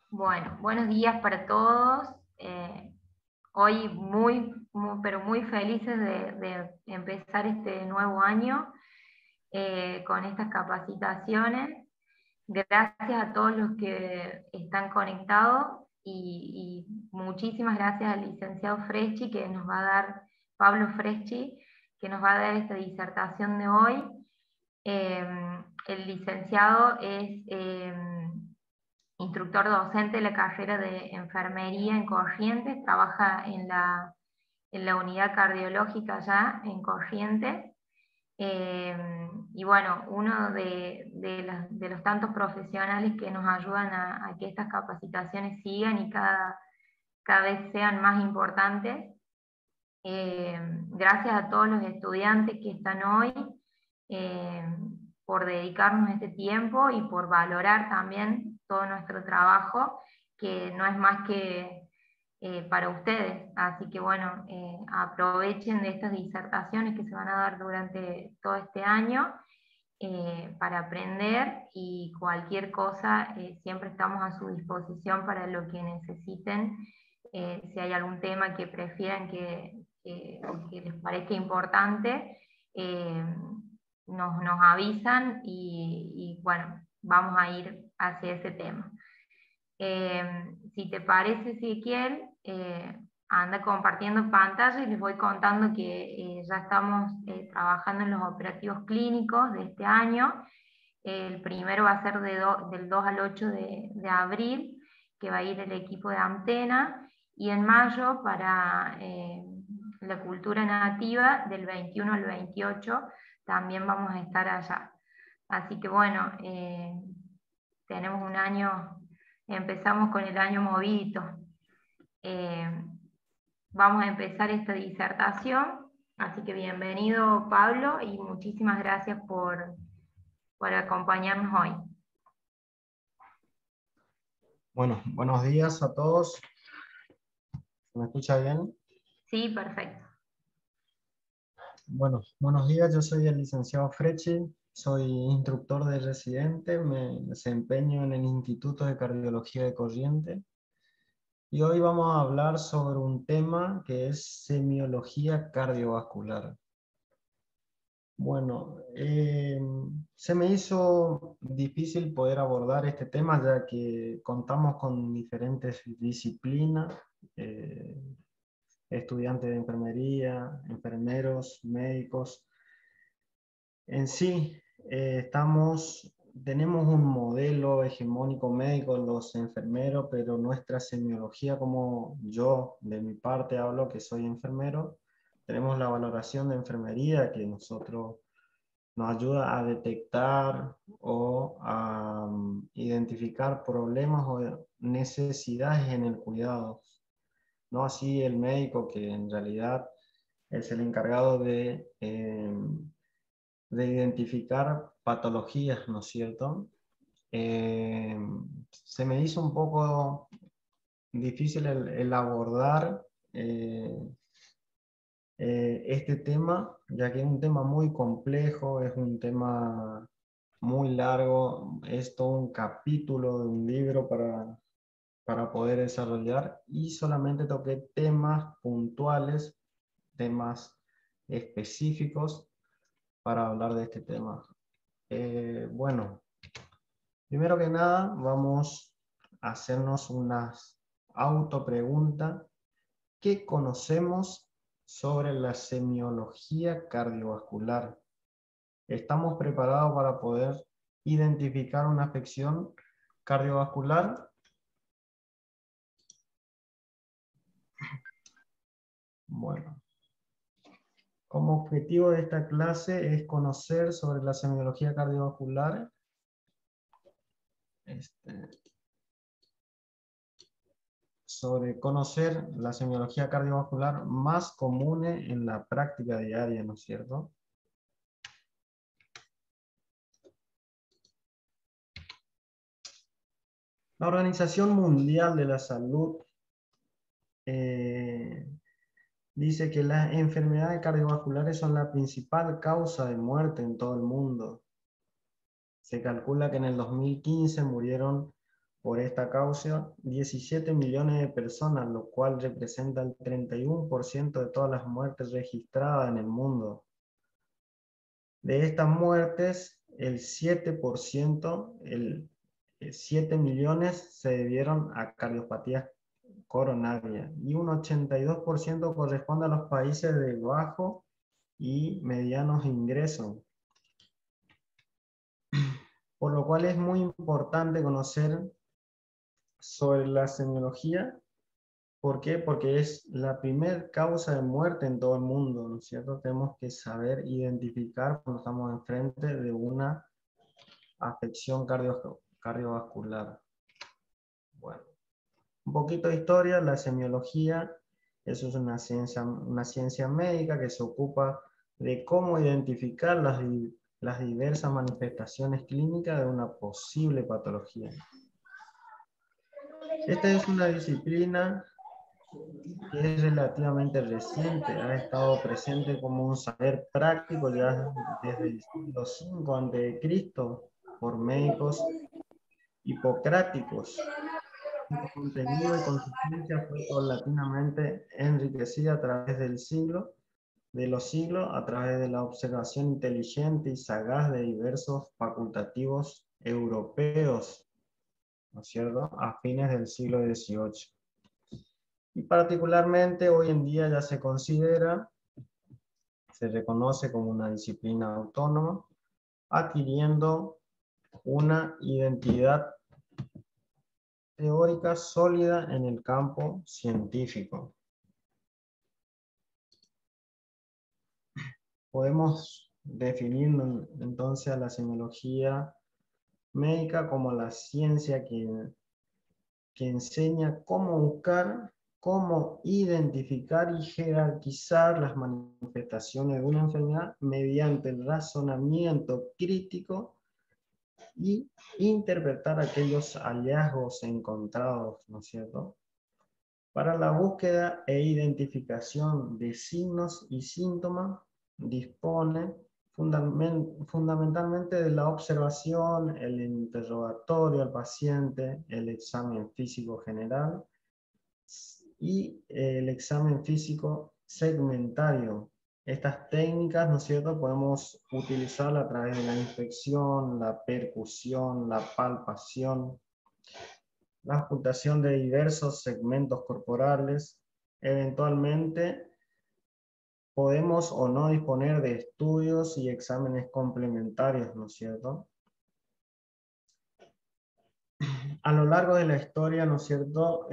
Bueno, buenos días para todos. Hoy pero muy felices de empezar este nuevo año con estas capacitaciones. Gracias a todos los que están conectados y muchísimas gracias al licenciado Freschi que nos va a dar, Pablo Freschi, que nos va a dar esta disertación de hoy. El licenciado es instructor docente de la carrera de enfermería en Corrientes, trabaja en la unidad cardiológica ya en Corrientes. Y bueno, uno de los tantos profesionales que nos ayudan a que estas capacitaciones sigan y cada vez sean más importantes. Gracias a todos los estudiantes que están hoy eh, por dedicarnos este tiempo y por valorar también todo nuestro trabajo, que no es más que para ustedes. Así que bueno, aprovechen de estas disertaciones que se van a dar durante todo este año para aprender, y cualquier cosa siempre estamos a su disposición para lo que necesiten. Si hay algún tema que prefieran o que les parezca importante, eh, nos avisan y bueno, vamos a ir hacia ese tema. Si te parece, Ezequiel, anda compartiendo pantalla y les voy contando que ya estamos trabajando en los operativos clínicos de este año. El primero va a ser del 2 al 8 de abril, que va a ir el equipo de Antena, y en mayo para la cultura nativa, del 21 al 28, también vamos a estar allá. Así que bueno, tenemos un año, empezamos con el año movidito. Vamos a empezar esta disertación, así que bienvenido Pablo y muchísimas gracias por acompañarnos hoy. Bueno, buenos días a todos. ¿Me escucha bien? Sí, perfecto. Bueno, buenos días, yo soy el licenciado Frecci, soy instructor de residente, me desempeño en el Instituto de Cardiología de Corrientes y hoy vamos a hablar sobre un tema que es semiología cardiovascular. Bueno, se me hizo difícil poder abordar este tema ya que contamos con diferentes disciplinas, estudiantes de enfermería, enfermeros, médicos. En sí, tenemos un modelo hegemónico médico, los enfermeros, pero nuestra semiología, como yo de mi parte hablo, que soy enfermero, tenemos la valoración de enfermería que nos ayuda a detectar o a identificar problemas o necesidades en el cuidado. No así el médico, que en realidad es el encargado de identificar patologías, ¿no es cierto? Se me hizo un poco difícil el abordar este tema, ya que es un tema muy complejo, es un tema muy largo, es todo un capítulo de un libro para poder desarrollar, y solamente toqué temas puntuales, temas específicos para hablar de este tema. Bueno, primero que nada vamos a hacernos unas autopreguntas. ¿Qué conocemos sobre la semiología cardiovascular? ¿Estamos preparados para poder identificar una afección cardiovascular? Bueno, como objetivo de esta clase es conocer sobre la semiología cardiovascular, sobre conocer la semiología cardiovascular más común en la práctica diaria, ¿no es cierto? La Organización Mundial de la Salud dice que las enfermedades cardiovasculares son la principal causa de muerte en todo el mundo. Se calcula que en el 2015 murieron por esta causa 17 millones de personas, lo cual representa el 31% de todas las muertes registradas en el mundo. De estas muertes, el 7%, 7 millones se debieron a cardiopatías coronarias y un 82% corresponde a los países de bajo y medianos ingresos. Por lo cual es muy importante conocer sobre la semiología. ¿Por qué? Porque es la primera causa de muerte en todo el mundo, ¿no es cierto? Tenemos que saber identificar cuando estamos enfrente de una afección cardiovascular. Bueno, un poquito de historia. La semiología, eso es una ciencia médica que se ocupa de cómo identificar las diversas manifestaciones clínicas de una posible patología. Esta es una disciplina que es relativamente reciente, ha estado presente como un saber práctico ya desde el siglo V a.C. por médicos hipocráticos. Su contenido y consistencia fue paulatinamente enriquecida a través de los siglos, a través de la observación inteligente y sagaz de diversos facultativos europeos, ¿no es cierto?, a fines del siglo XVIII. Y particularmente hoy en día ya se reconoce como una disciplina autónoma, adquiriendo una identidad teórica sólida en el campo científico. Podemos definir entonces a la semiología médica como la ciencia que enseña cómo buscar, cómo identificar y jerarquizar las manifestaciones de una enfermedad mediante el razonamiento crítico y interpretar aquellos hallazgos encontrados, ¿no es cierto?, para la búsqueda e identificación de signos y síntomas. Dispone fundamentalmente de la observación, el interrogatorio al paciente, el examen físico general y el examen físico segmentario. Estas técnicas, ¿no es cierto?, podemos utilizarlas a través de la inspección, la percusión, la palpación, la ocultación de diversos segmentos corporales. Eventualmente podemos o no disponer de estudios y exámenes complementarios, ¿no es cierto? A lo largo de la historia, ¿no es cierto?,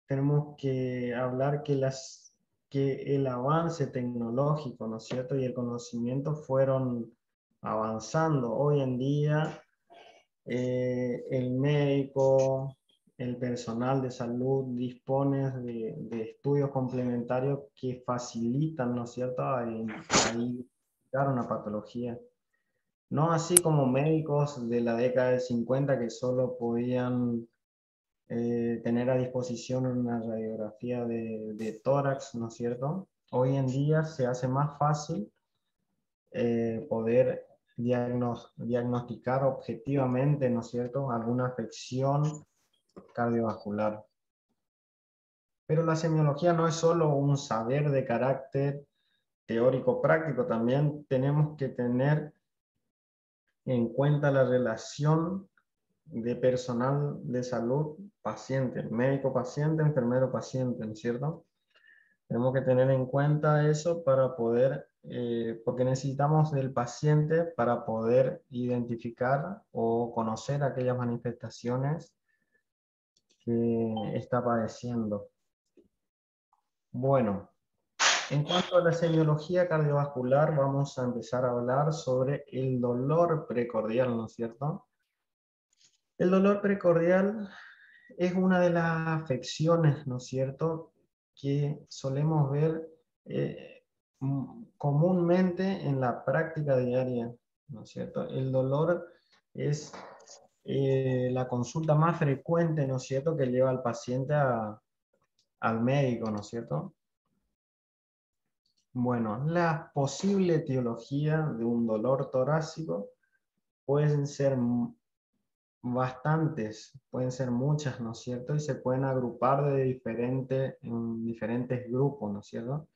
tenemos que hablar que el avance tecnológico, ¿no es cierto?, y el conocimiento fueron avanzando. Hoy en día, el médico, el personal de salud dispone de estudios complementarios que facilitan, ¿no es cierto?, a identificar una patología. No así como médicos de la década del 50 que solo podían tener a disposición una radiografía de tórax, ¿no es cierto? Hoy en día se hace más fácil poder diagnosticar objetivamente, ¿no es cierto?, alguna afección cardiovascular. Pero la semiología no es solo un saber de carácter teórico-práctico, también tenemos que tener en cuenta la relación de personal de salud paciente, médico-paciente, enfermero-paciente, ¿no es cierto? Tenemos que tener en cuenta eso para poder, porque necesitamos del paciente para poder identificar o conocer aquellas manifestaciones que está padeciendo. Bueno, en cuanto a la semiología cardiovascular, vamos a empezar a hablar sobre el dolor precordial, ¿no es cierto? El dolor precordial es una de las afecciones, ¿no es cierto?, que solemos ver comúnmente en la práctica diaria, ¿no es cierto? El dolor es la consulta más frecuente, ¿no es cierto?, que lleva al paciente al médico, ¿no es cierto? Bueno, la posible etiología de un dolor torácico pueden ser bastantes, pueden ser muchas, ¿no es cierto? Y se pueden agrupar en diferentes grupos, ¿no es cierto?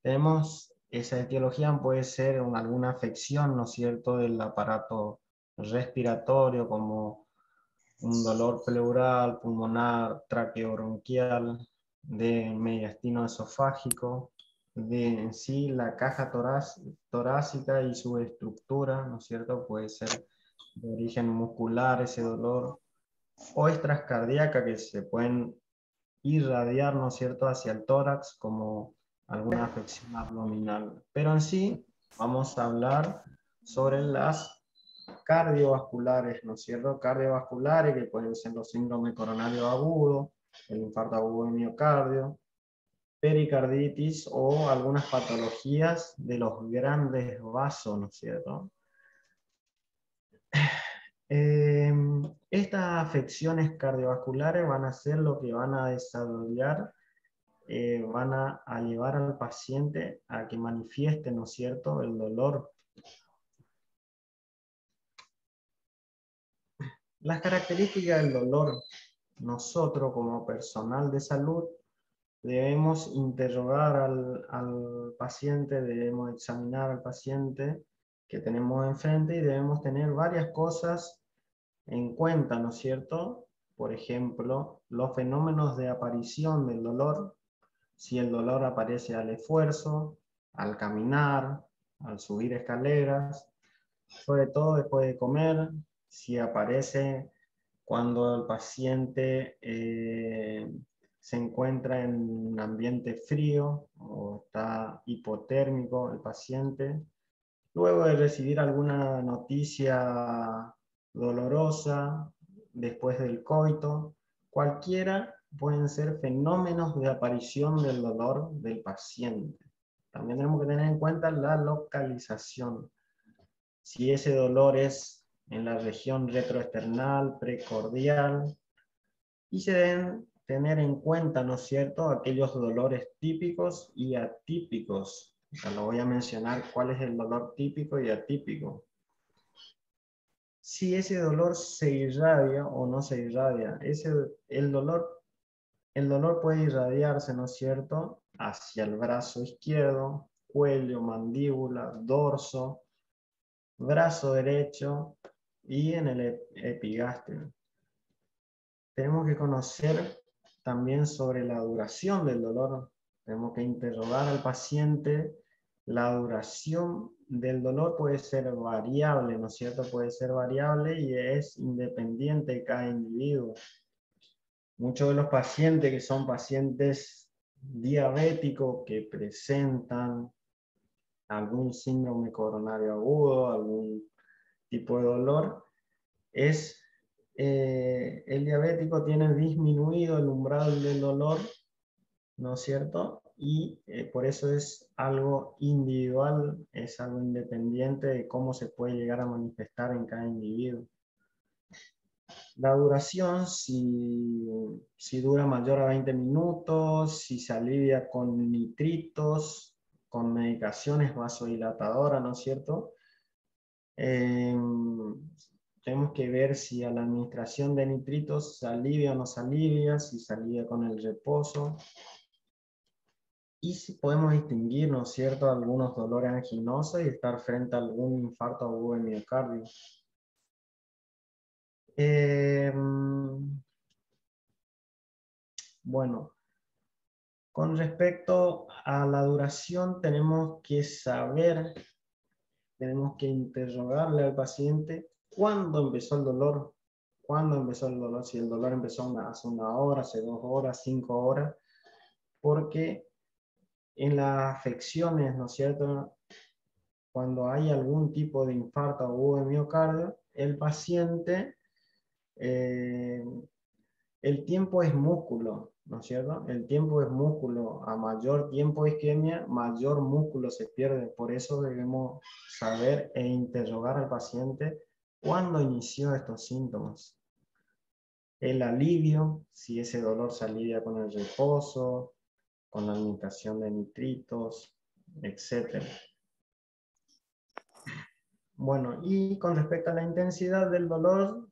Tenemos, esa etiología puede ser alguna afección, ¿no es cierto?, del aparato respiratorio, como un dolor pleural, pulmonar, traqueobronquial, de mediastino esofágico, de en sí la caja torácica y su estructura, ¿no es cierto? Puede ser de origen muscular ese dolor, o extras cardíacas que se pueden irradiar, ¿no es cierto?, hacia el tórax como alguna afección abdominal. Pero en sí vamos a hablar sobre las cardiovasculares, ¿no es cierto? Cardiovasculares que pueden ser los síndromes coronarios agudos, el infarto agudo de miocardio, pericarditis o algunas patologías de los grandes vasos, ¿no es cierto? Estas afecciones cardiovasculares van a ser lo que van a desarrollar, van a llevar al paciente a que manifieste, ¿no es cierto?, el dolor. Las características del dolor. Nosotros como personal de salud debemos interrogar al paciente, debemos examinar al paciente que tenemos enfrente y debemos tener varias cosas en cuenta, ¿no es cierto? Por ejemplo, los fenómenos de aparición del dolor, si el dolor aparece al esfuerzo, al caminar, al subir escaleras, sobre todo después de comer, si aparece cuando el paciente se encuentra en un ambiente frío o está hipotérmico el paciente, luego de recibir alguna noticia dolorosa después del coito, cualquiera pueden ser fenómenos de aparición del dolor del paciente. También tenemos que tener en cuenta la localización. Si ese dolor es en la región retroesternal, precordial, y se deben tener en cuenta, ¿no es cierto?, aquellos dolores típicos y atípicos. Ya lo voy a mencionar cuál es el dolor típico y atípico. Si ese dolor se irradia o no se irradia, el dolor puede irradiarse, ¿no es cierto?, hacia el brazo izquierdo, cuello, mandíbula, dorso, brazo derecho y en el epigastrio. Tenemos que conocer también sobre la duración del dolor. Tenemos que interrogar al paciente. La duración del dolor puede ser variable, ¿no es cierto? Puede ser variable y es independiente de cada individuo. Muchos de los pacientes que son pacientes diabéticos que presentan algún síndrome coronario agudo, algún tipo de dolor, el diabético tiene disminuido el umbral del dolor, ¿no es cierto? Y por eso es algo individual, es algo independiente de cómo se puede llegar a manifestar en cada individuo. La duración, si dura mayor a 20 minutos, si se alivia con nitritos, con medicaciones vasodilatadoras, ¿no es cierto? Tenemos que ver si a la administración de nitritos se alivia o no se alivia, si se alivia con el reposo. Y si podemos distinguir, ¿no es cierto?, algunos dolores anginosos y estar frente a algún infarto agudo de miocardio. Bueno, con respecto a la duración tenemos que saber, tenemos que interrogarle al paciente cuándo empezó el dolor. ¿Cuándo empezó el dolor? Si el dolor empezó hace 1 hora, hace 2 horas, 5 horas, porque en las afecciones, ¿no es cierto?, cuando hay algún tipo de infarto agudo de miocardio, el paciente, el tiempo es músculo, ¿no es cierto? El tiempo es músculo. A mayor tiempo de isquemia, mayor músculo se pierde. Por eso debemos saber e interrogar al paciente cuándo inició estos síntomas. El alivio, si ese dolor se alivia con el reposo, con la administración de nitritos, etc. Bueno, y con respecto a la intensidad del dolor,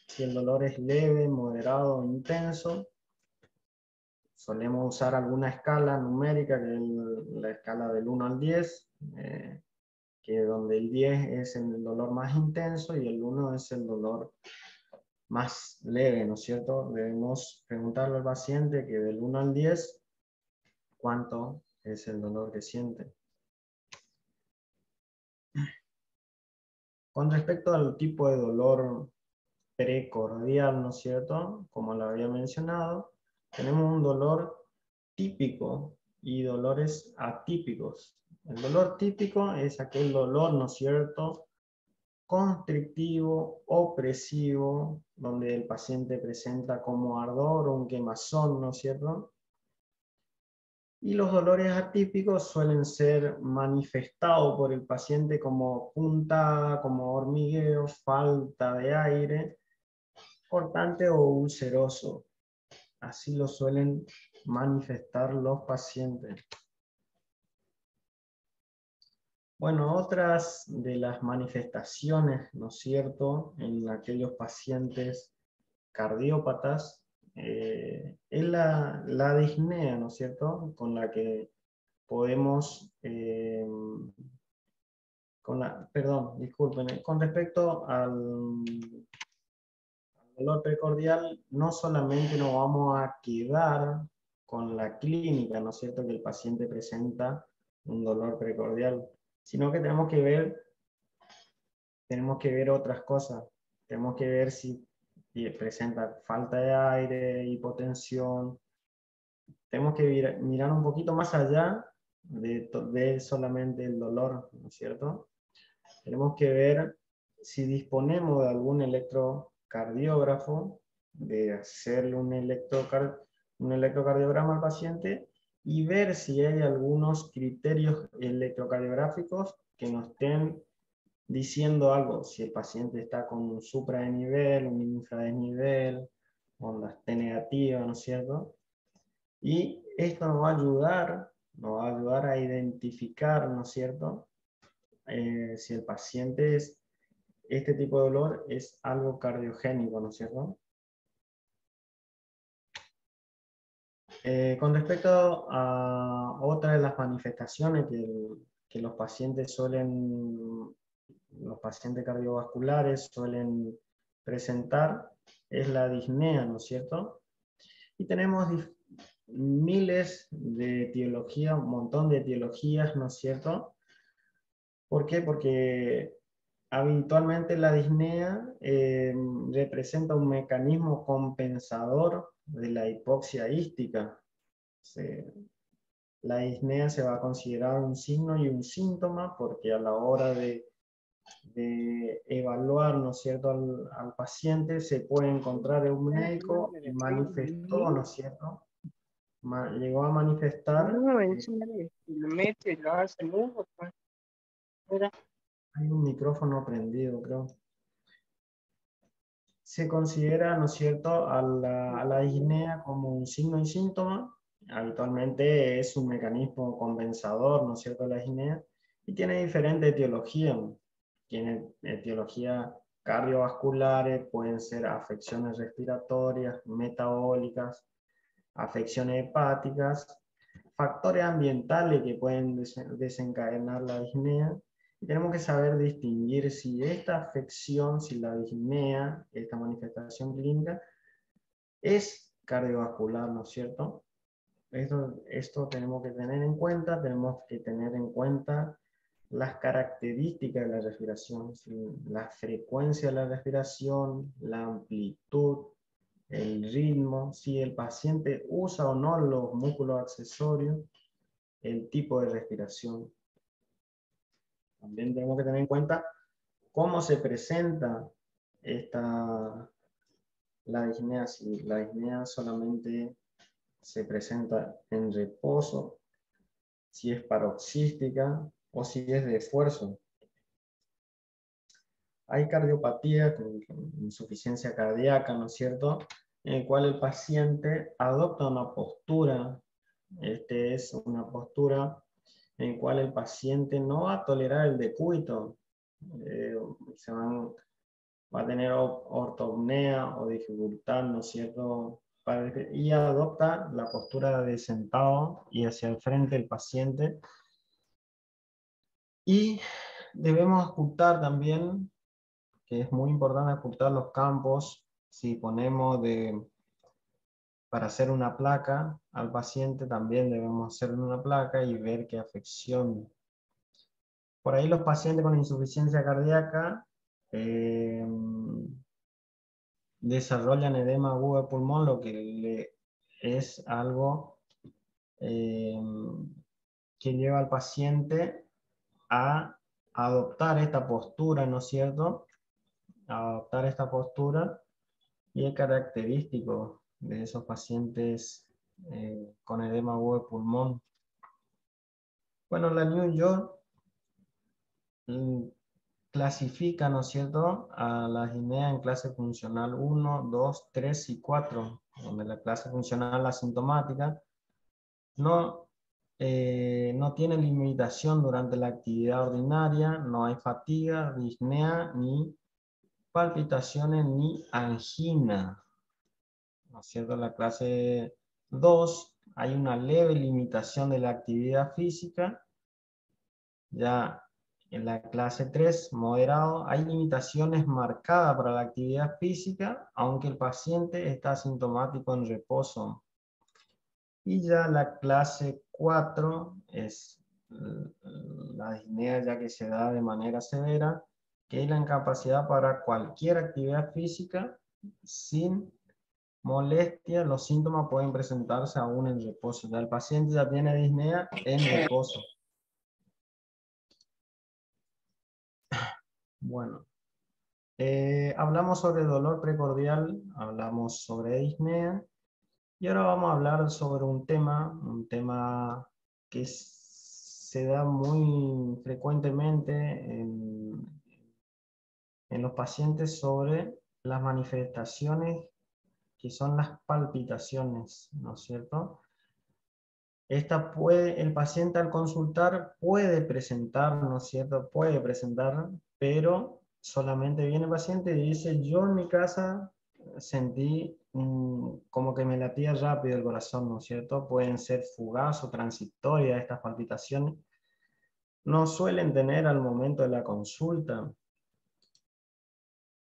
Si el dolor es leve, moderado o intenso, solemos usar alguna escala numérica, que es la escala del 1 al 10, que donde el 10 es el dolor más intenso y el 1 es el dolor más leve, ¿no es cierto? Debemos preguntarle al paciente que del 1 al 10, ¿cuánto es el dolor que siente? Con respecto al tipo de dolor precordial, ¿no es cierto? Como lo había mencionado, tenemos un dolor típico y dolores atípicos. El dolor típico es aquel dolor, ¿no es cierto?, constrictivo, opresivo, donde el paciente presenta como ardor o un quemazón, ¿no es cierto? Y los dolores atípicos suelen ser manifestados por el paciente como puntada, como hormigueo, falta de aire, cortante o ulceroso. Así lo suelen manifestar los pacientes. Bueno, otras de las manifestaciones, ¿no es cierto?, en aquellos pacientes cardiópatas, es la disnea, ¿no es cierto?, con la que podemos, perdón, discúlpenme, con respecto al dolor precordial, no solamente nos vamos a quedar con la clínica, ¿no es cierto?, que el paciente presenta un dolor precordial, sino que tenemos que ver otras cosas. Tenemos que ver si presenta falta de aire, hipotensión. Tenemos que mirar un poquito más allá de solamente el dolor, ¿no es cierto? Tenemos que ver si disponemos de algún electrocardiógrafo, de hacerle un electrocardiograma al paciente y ver si hay algunos criterios electrocardiográficos que nos estén diciendo algo, si el paciente está con un supradesnivel, un infradesnivel, ondas T negativa, ¿no es cierto? Y esto nos va a ayudar a identificar, ¿no es cierto?, si el paciente este tipo de dolor es algo cardiogénico, ¿no es cierto? Con respecto a otra de las manifestaciones que los pacientes cardiovasculares suelen presentar, es la disnea, ¿no es cierto? Y tenemos miles de etiologías, un montón de etiologías, ¿no es cierto? ¿Por qué? Porque habitualmente la disnea representa un mecanismo compensador de la hipoxia ística. La disnea se va a considerar un signo y un síntoma porque a la hora de evaluar, ¿no es cierto?, al paciente se puede encontrar en un médico y manifestó, ¿no es cierto?, llegó a manifestar. No, enséñale, lo mete, lo hace mudo, pues. Mira. Hay un micrófono prendido, creo. Se considera, ¿no es cierto?, a la disnea como un signo y síntoma. Habitualmente es un mecanismo compensador, ¿no es cierto?, la disnea, y tiene diferentes etiologías. Tiene etiologías cardiovasculares, pueden ser afecciones respiratorias, metabólicas, afecciones hepáticas, factores ambientales que pueden desencadenar la disnea. Y tenemos que saber distinguir si esta afección, si la disnea, esta manifestación clínica, es cardiovascular, ¿no es cierto? Esto tenemos que tener en cuenta, tenemos que tener en cuenta las características de la respiración, la frecuencia de la respiración, la amplitud, el ritmo, si el paciente usa o no los músculos accesorios, el tipo de respiración. También tenemos que tener en cuenta cómo se presenta la disnea. Si la disnea solamente se presenta en reposo, si es paroxística o si es de esfuerzo. Hay cardiopatía con insuficiencia cardíaca, ¿no es cierto?, en el cual el paciente adopta una postura. Es una postura en la cual el paciente no va a tolerar el decúbito. Se van va a tener ortopnea o dificultad, ¿no es cierto? Y adopta la postura de sentado y hacia el frente el paciente. Y debemos ocultar también, que es muy importante ocultar los campos. Si ponemos para hacer una placa al paciente, también debemos hacer una placa y ver qué afección. Por ahí los pacientes con insuficiencia cardíaca desarrollan edema agudo de pulmón, lo que es algo que lleva al paciente a adoptar esta postura, ¿no es cierto? A adoptar esta postura, y es característico de esos pacientes con edema agudo de pulmón. Bueno, la New York clasifica, ¿no es cierto?, a la disnea en clase funcional 1, 2, 3 y 4, donde la clase funcional asintomática no tiene limitación durante la actividad ordinaria, no hay fatiga, disnea, ni palpitaciones, ni angina. ¿No es cierto? En la clase 2 hay una leve limitación de la actividad física. Ya en la clase 3, moderado, hay limitaciones marcadas para la actividad física, aunque el paciente está asintomático en reposo. Y ya la clase 4 es la disnea ya que se da de manera severa, que es la incapacidad para cualquier actividad física sin molestia. Los síntomas pueden presentarse aún en reposo. Ya el paciente ya tiene disnea en reposo. Bueno, hablamos sobre dolor precordial, hablamos sobre disnea, y ahora vamos a hablar sobre un tema que se da muy frecuentemente en los pacientes, sobre las manifestaciones que son las palpitaciones, ¿no es cierto? El paciente al consultar puede presentar, ¿no es cierto? Puede presentar, pero solamente viene el paciente y dice: yo en mi casa sentí como que me latía rápido el corazón, ¿no es cierto? Pueden ser fugaz o transitorias estas palpitaciones. No suelen tener al momento de la consulta.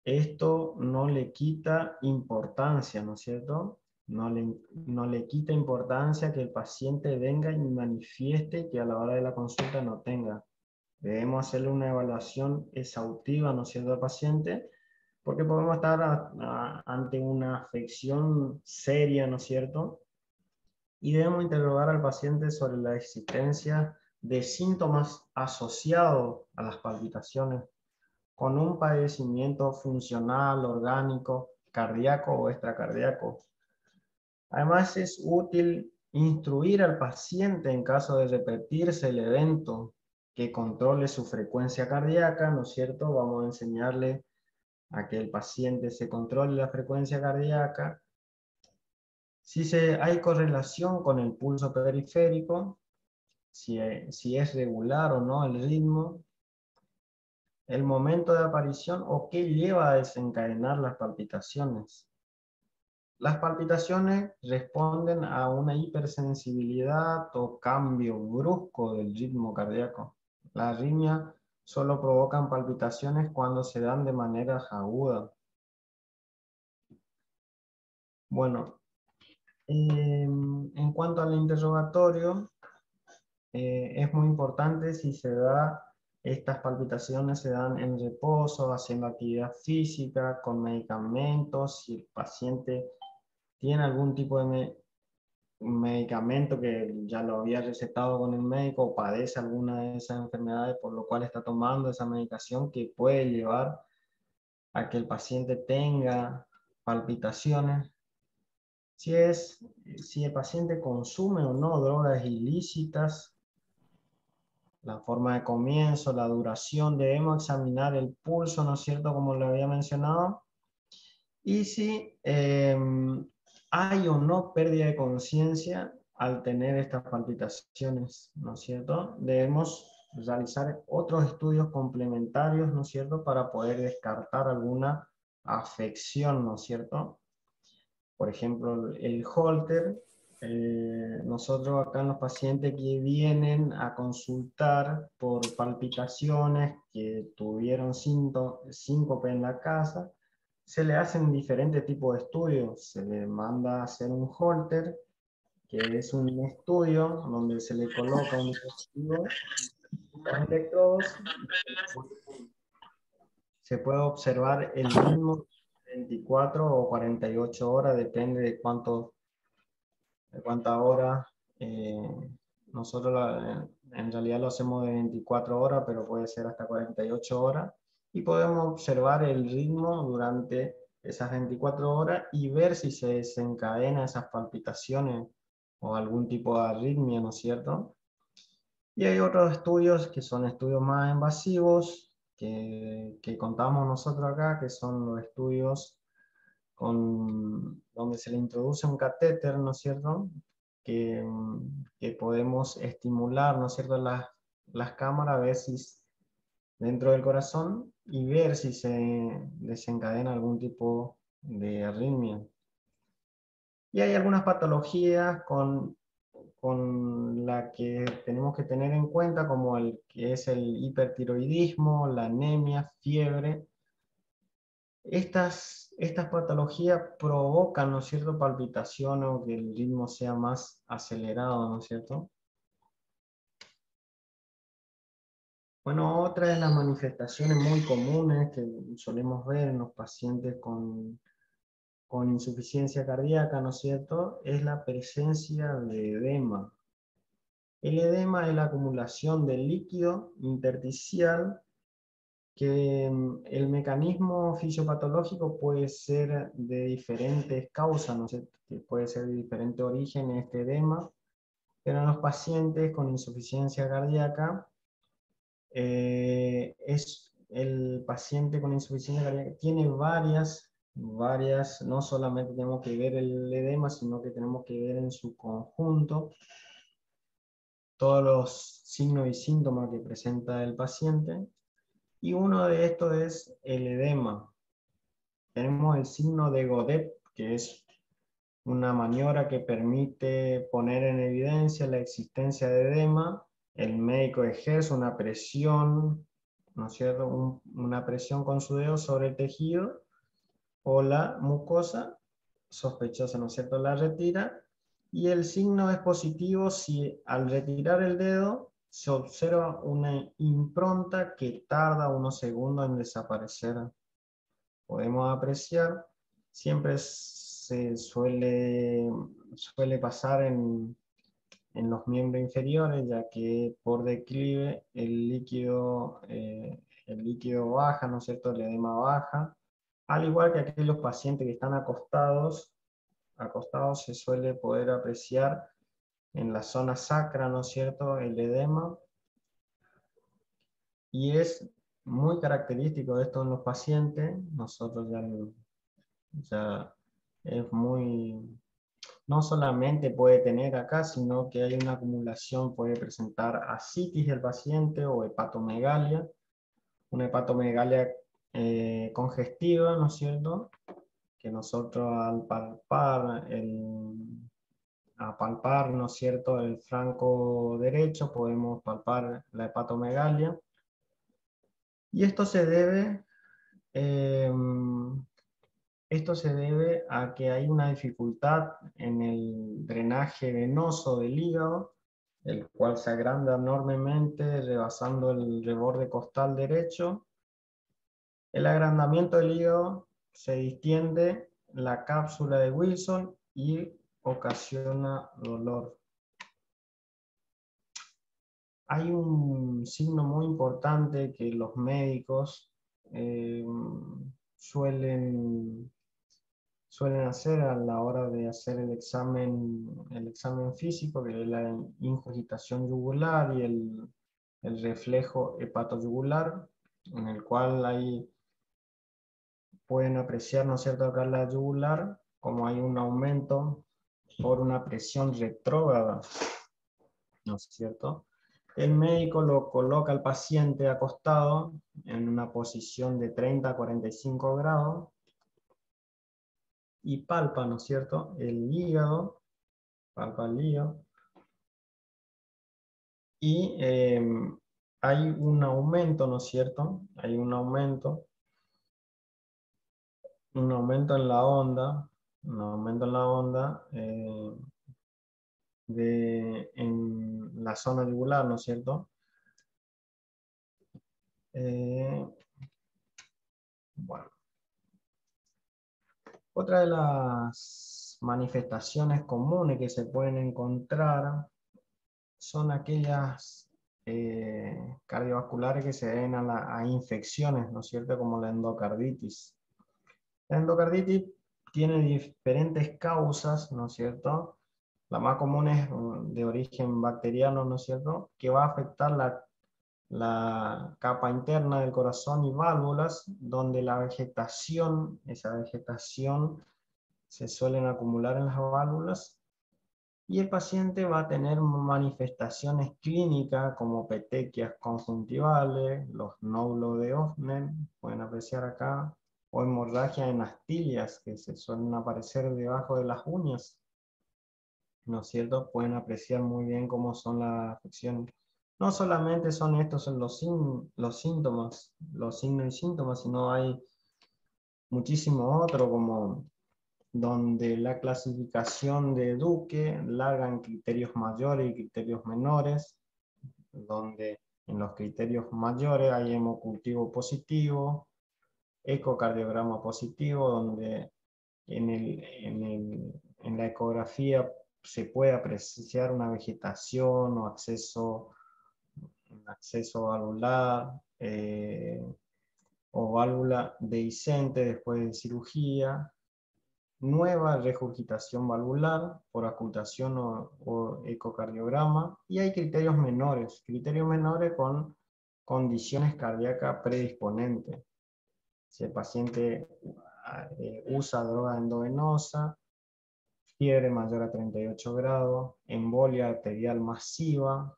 Esto no le quita importancia, ¿no es cierto? No le quita importancia que el paciente venga y manifieste que a la hora de la consulta no tenga. Debemos hacerle una evaluación exhaustiva, ¿no es cierto?, al paciente, porque podemos estar ante una afección seria, ¿no es cierto? Y debemos interrogar al paciente sobre la existencia de síntomas asociados a las palpitaciones, con un padecimiento funcional, orgánico, cardíaco o extracardíaco. Además, es útil instruir al paciente en caso de repetirse el evento que controle su frecuencia cardíaca, ¿no es cierto? Vamos a enseñarle a que el paciente se controle la frecuencia cardíaca. Si hay correlación con el pulso periférico, si es regular o no el ritmo, el momento de aparición o qué lleva a desencadenar las palpitaciones. Las palpitaciones responden a una hipersensibilidad o cambio brusco del ritmo cardíaco. Las arritmias solo provocan palpitaciones cuando se dan de manera aguda. Bueno, en cuanto al interrogatorio, es muy importante si estas palpitaciones se dan en reposo, haciendo actividad física, con medicamentos, si el paciente tiene algún tipo de medicamento que ya lo había recetado con el médico, o padece alguna de esas enfermedades por lo cual está tomando esa medicación que puede llevar a que el paciente tenga palpitaciones. Si el paciente consume o no drogas ilícitas, la forma de comienzo, la duración, debemos examinar el pulso, ¿no es cierto?, como lo había mencionado, y si hay o no pérdida de conciencia al tener estas palpitaciones, ¿no es cierto? Debemos realizar otros estudios complementarios, ¿no es cierto?, para poder descartar alguna afección, ¿no es cierto? Por ejemplo, el Holter, nosotros acá en los pacientes que vienen a consultar por palpitaciones, que tuvieron síncope en la casa, se le hacen diferentes tipos de estudios. Se le manda a hacer un Holter, que es un estudio donde se le coloca un dispositivo, unos electrodos, se puede observar el ritmo 24 o 48 horas, depende de cuántas horas. Nosotros en realidad lo hacemos de 24 horas, pero puede ser hasta 48 horas. Y podemos observar el ritmo durante esas 24 horas y ver si se desencadena esas palpitaciones o algún tipo de arritmia, ¿no es cierto? Y hay otros estudios que son estudios más invasivos, que contamos nosotros acá, que son los estudios donde se le introduce un catéter, ¿no es cierto? Que podemos estimular, ¿no es cierto?, las cámaras, a ver si dentro del corazón y ver si se desencadena algún tipo de arritmia. Y hay algunas patologías con la que tenemos que tener en cuenta, como el que es el hipertiroidismo, la anemia, fiebre. Estas patologías provocan, ¿no es cierto?, palpitación o que el ritmo sea más acelerado, ¿no es cierto? Bueno, otra de las manifestaciones muy comunes que solemos ver en los pacientes con insuficiencia cardíaca, ¿no es cierto?, es la presencia de edema. El edema es la acumulación de líquido intersticial que el mecanismo fisiopatológico puede ser de diferentes causas, ¿no es cierto?, que puede ser de diferente origen este edema, pero en los pacientes con insuficiencia cardíaca, el paciente con insuficiencia cardíaca tiene varias, no solamente tenemos que ver el edema, sino que tenemos que ver en su conjunto todos los signos y síntomas que presenta el paciente, y uno de estos es el edema. Tenemos el signo de Godet, que es una maniobra que permite poner en evidencia la existencia de edema. El médico ejerce una presión, ¿no es cierto?, una presión con su dedo sobre el tejido o la mucosa sospechosa, ¿no es cierto?, la retira, y el signo es positivo si al retirar el dedo se observa una impronta que tarda unos segundos en desaparecer. Podemos apreciar, siempre se suele pasar en los miembros inferiores, ya que por declive el líquido baja, ¿no es cierto?, el edema baja, al igual que aquellos pacientes que están acostados se suele poder apreciar en la zona sacra, ¿no es cierto?, el edema, y es muy característico de esto en los pacientes. Nosotros ya es muy, no solamente puede tener acá, sino que hay una acumulación, puede presentar ascitis del paciente o hepatomegalia, una hepatomegalia congestiva, ¿no es cierto?, que nosotros al palpar, ¿no es cierto?, el flanco derecho, podemos palpar la hepatomegalia, y esto se debe a que hay una dificultad en el drenaje venoso del hígado, el cual se agranda enormemente rebasando el reborde costal derecho. El agrandamiento del hígado se distiende la cápsula de Wilson y ocasiona dolor. Hay un signo muy importante que los médicos suelen hacer a la hora de hacer el examen físico, que es la ingurgitación yugular y el reflejo hepatoyugular, en el cual pueden apreciar, ¿no es cierto?, acá la yugular, como hay un aumento por una presión retrógrada, ¿no es cierto? El médico lo coloca al paciente acostado en una posición de 30 a 45 grados, y palpa, ¿no es cierto?, el hígado, palpa el hígado, y hay un aumento, ¿no es cierto? Hay un aumento en la onda, un aumento en la onda en la zona yugular, ¿no es cierto? Bueno, otra de las manifestaciones comunes que se pueden encontrar son aquellas cardiovasculares que se deben a infecciones, ¿no es cierto? Como la endocarditis. La endocarditis tiene diferentes causas, ¿no es cierto? La más común es de origen bacteriano, ¿no es cierto? Que va a afectar la capa interna del corazón y válvulas, donde la vegetación, esa vegetación se suelen acumular en las válvulas, y el paciente va a tener manifestaciones clínicas como petequias conjuntivales, los nódulos de Hoffmann, pueden apreciar acá, o hemorragia en astillas que se suelen aparecer debajo de las uñas, ¿no es cierto? Pueden apreciar muy bien cómo son las afecciones. No solamente son estos los síntomas, los signos y síntomas, sino hay muchísimos otros, como donde la clasificación de Duke larga en criterios mayores y criterios menores, donde en los criterios mayores hay hemocultivo positivo, ecocardiograma positivo, donde en la ecografía se puede apreciar una vegetación o un acceso valvular o válvula dehiscente después de cirugía, nueva regurgitación valvular por ocultación o ecocardiograma, y hay criterios menores con condiciones cardíacas predisponentes. Si el paciente usa droga endovenosa, fiebre mayor a 38 grados, embolia arterial masiva,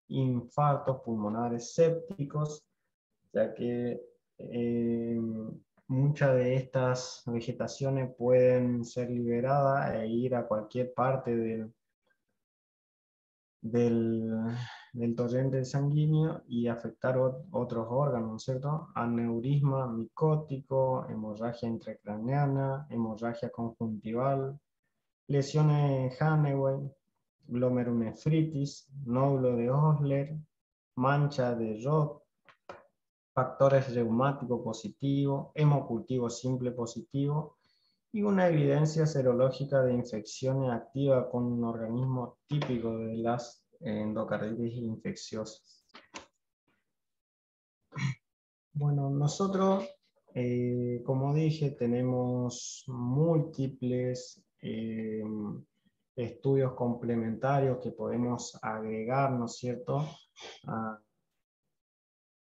infartos pulmonares sépticos, ya que muchas de estas vegetaciones pueden ser liberadas e ir a cualquier parte del torrente sanguíneo y afectar otros órganos, ¿cierto? Aneurisma micótico, hemorragia intracraneana, hemorragia conjuntival, lesiones Hannewell, glomerulonefritis, nódulo de Osler, mancha de Roth, factores reumáticos positivos, hemocultivo simple positivo y una evidencia serológica de infecciones activas con un organismo típico de las endocarditis infecciosas. Bueno, nosotros, como dije, tenemos múltiples estudios complementarios que podemos agregar, ¿no es cierto?,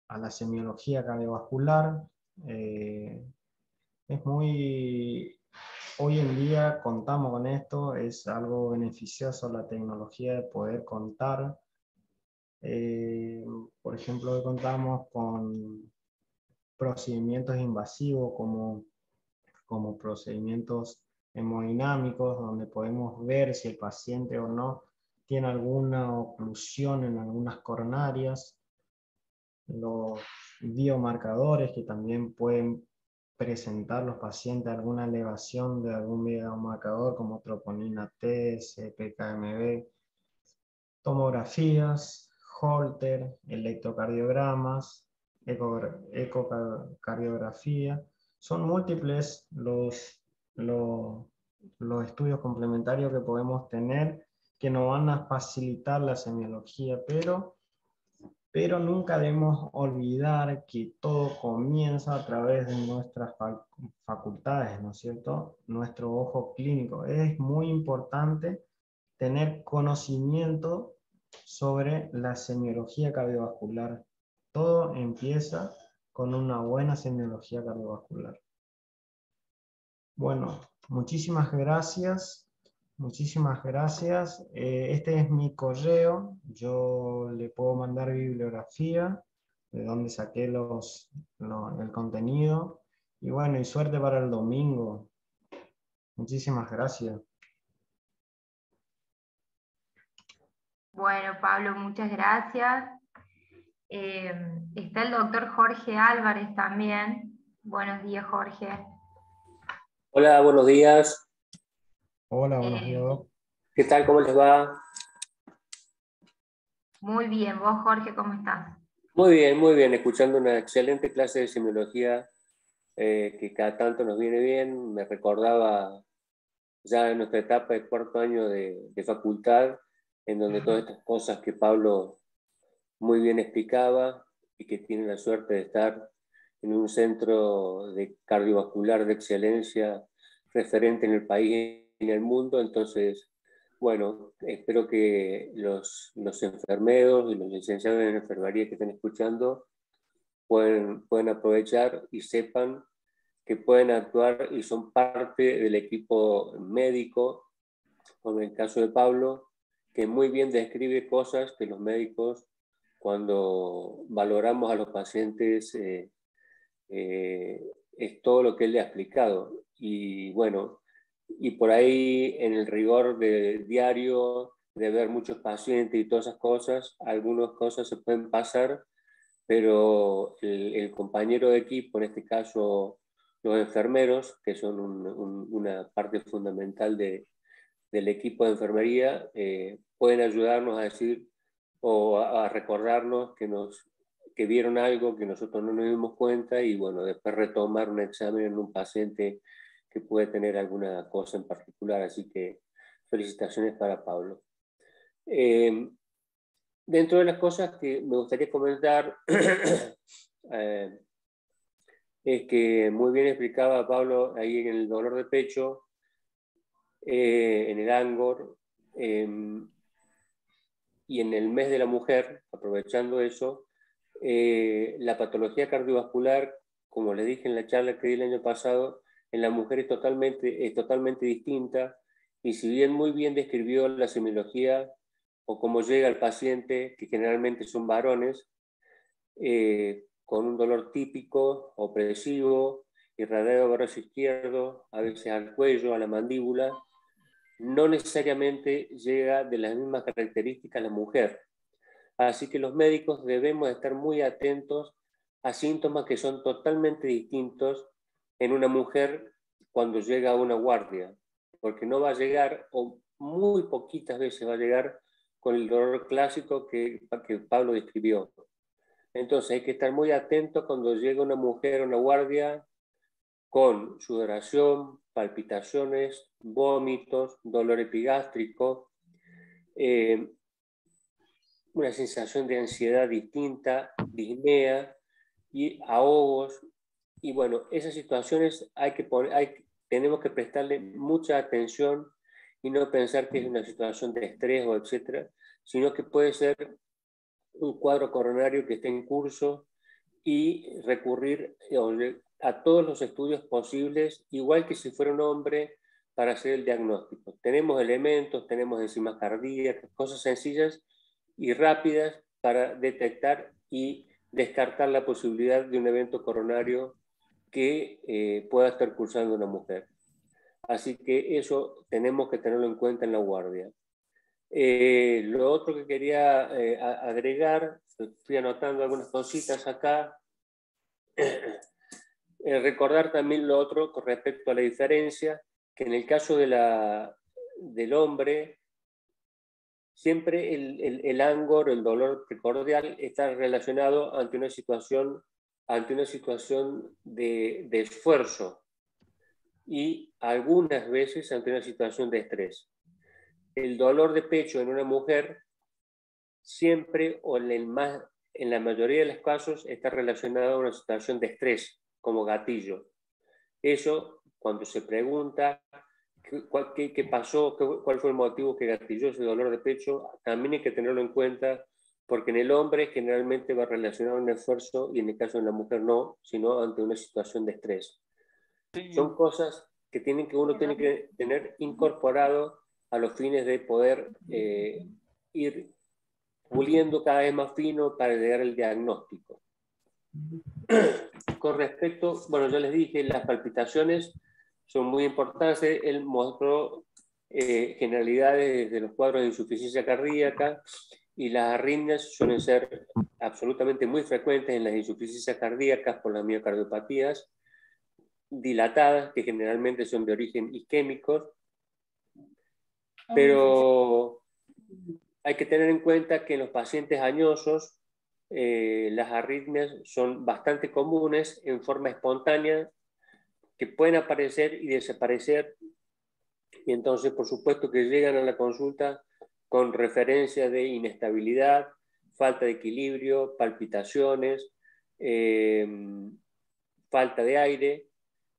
a la semiología cardiovascular. Hoy en día contamos con esto, es algo beneficioso la tecnología de poder contar. Por ejemplo, hoy contamos con procedimientos invasivos como procedimientos hemodinámicos, donde podemos ver si el paciente o no tiene alguna oclusión en algunas coronarias, los biomarcadores que también pueden presentar los pacientes alguna elevación de algún biomarcador como troponina T, CPKMB, tomografías, Holter, electrocardiogramas, ecocardiografía. Son múltiples los estudios complementarios que podemos tener que nos van a facilitar la semiología, pero nunca debemos olvidar que todo comienza a través de nuestras facultades, ¿no es cierto? Nuestro ojo clínico. Es muy importante tener conocimiento sobre la semiología cardiovascular. Todo empieza con una buena semiología cardiovascular. Bueno, muchísimas gracias. Muchísimas gracias. Este es mi correo. Yo le puedo mandar bibliografía de donde saqué el contenido. Y bueno, y suerte para el domingo. Muchísimas gracias. Bueno, Pablo, muchas gracias. Está el doctor Jorge Álvarez también. Buenos días, Jorge. Hola, buenos días. Hola, buenos días, Doc. ¿Qué tal? ¿Cómo les va? Muy bien, vos, Jorge, ¿cómo estás? Muy bien, escuchando una excelente clase de semiología que cada tanto nos viene bien. Me recordaba ya en nuestra etapa de cuarto año de facultad, en donde todas estas cosas que Pablo muy bien explicaba y que tiene la suerte de estar en un centro de cardiovascular de excelencia referente en el país y en el mundo. Entonces, bueno, espero que los enfermeros y los licenciados en enfermería que estén escuchando pueden aprovechar y sepan que pueden actuar y son parte del equipo médico, como en el caso de Pablo, que muy bien describe cosas que los médicos, cuando valoramos a los pacientes, es todo lo que él le ha explicado. Y bueno, y por ahí en el rigor diario, de ver muchos pacientes y todas esas cosas, algunas cosas se pueden pasar, pero el compañero de equipo, en este caso los enfermeros, que son una parte fundamental del equipo de enfermería, pueden ayudarnos a decir o a recordarnos que vieron algo que nosotros no nos dimos cuenta y bueno, después retomar un examen en un paciente que puede tener alguna cosa en particular. Así que felicitaciones para Pablo. Dentro de las cosas que me gustaría comentar, es que muy bien explicaba Pablo ahí en el dolor de pecho, en el Angor, y en el mes de la mujer, aprovechando eso, la patología cardiovascular, como les dije en la charla que di el año pasado, en la mujer es totalmente distinta, y si bien muy bien describió la semiología o cómo llega el paciente, que generalmente son varones, con un dolor típico, opresivo, irradiado al brazo izquierdo, a veces al cuello, a la mandíbula, no necesariamente llega de las mismas características a la mujer. Así que los médicos debemos estar muy atentos a síntomas que son totalmente distintos en una mujer cuando llega a una guardia, porque no va a llegar, o muy poquitas veces va a llegar, con el dolor clásico que Pablo describió. Entonces hay que estar muy atento cuando llega una mujer a una guardia con sudoración, palpitaciones, vómitos, dolor epigástrico, una sensación de ansiedad distinta, disnea y ahogos. Y bueno, esas situaciones tenemos que prestarle mucha atención y no pensar que es una situación de estrés o etcétera, sino que puede ser un cuadro coronario que esté en curso y recurrir a todos los estudios posibles, igual que si fuera un hombre, para hacer el diagnóstico. Tenemos elementos, tenemos enzimas cardíacas, cosas sencillas y rápidas para detectar y descartar la posibilidad de un evento coronario que pueda estar cursando una mujer. Así que eso tenemos que tenerlo en cuenta en la guardia. Lo otro que quería agregar, estoy anotando algunas cositas acá, recordar también lo otro con respecto a la diferencia, que en el caso del hombre, siempre el angor, el dolor precordial, está relacionado ante una situación de esfuerzo y algunas veces ante una situación de estrés. El dolor de pecho en una mujer siempre o en la mayoría de los casos está relacionado a una situación de estrés como gatillo. Eso, cuando se pregunta qué pasó, cuál fue el motivo que gatilló ese dolor de pecho, también hay que tenerlo en cuenta, porque en el hombre generalmente va relacionado a un esfuerzo y en el caso de la mujer no, sino ante una situación de estrés. Son cosas que uno tiene que tener incorporado a los fines de poder ir puliendo cada vez más fino para llegar al diagnóstico. Con respecto, bueno, ya les dije, las palpitaciones son muy importantes. Él mostró generalidades de los cuadros de insuficiencia cardíaca, y las arritmias suelen ser absolutamente muy frecuentes en las insuficiencias cardíacas por las miocardiopatías dilatadas, que generalmente son de origen isquémico, pero hay que tener en cuenta que en los pacientes añosos las arritmias son bastante comunes en forma espontánea, que pueden aparecer y desaparecer, y entonces por supuesto que llegan a la consulta con referencia de inestabilidad, falta de equilibrio, palpitaciones, falta de aire.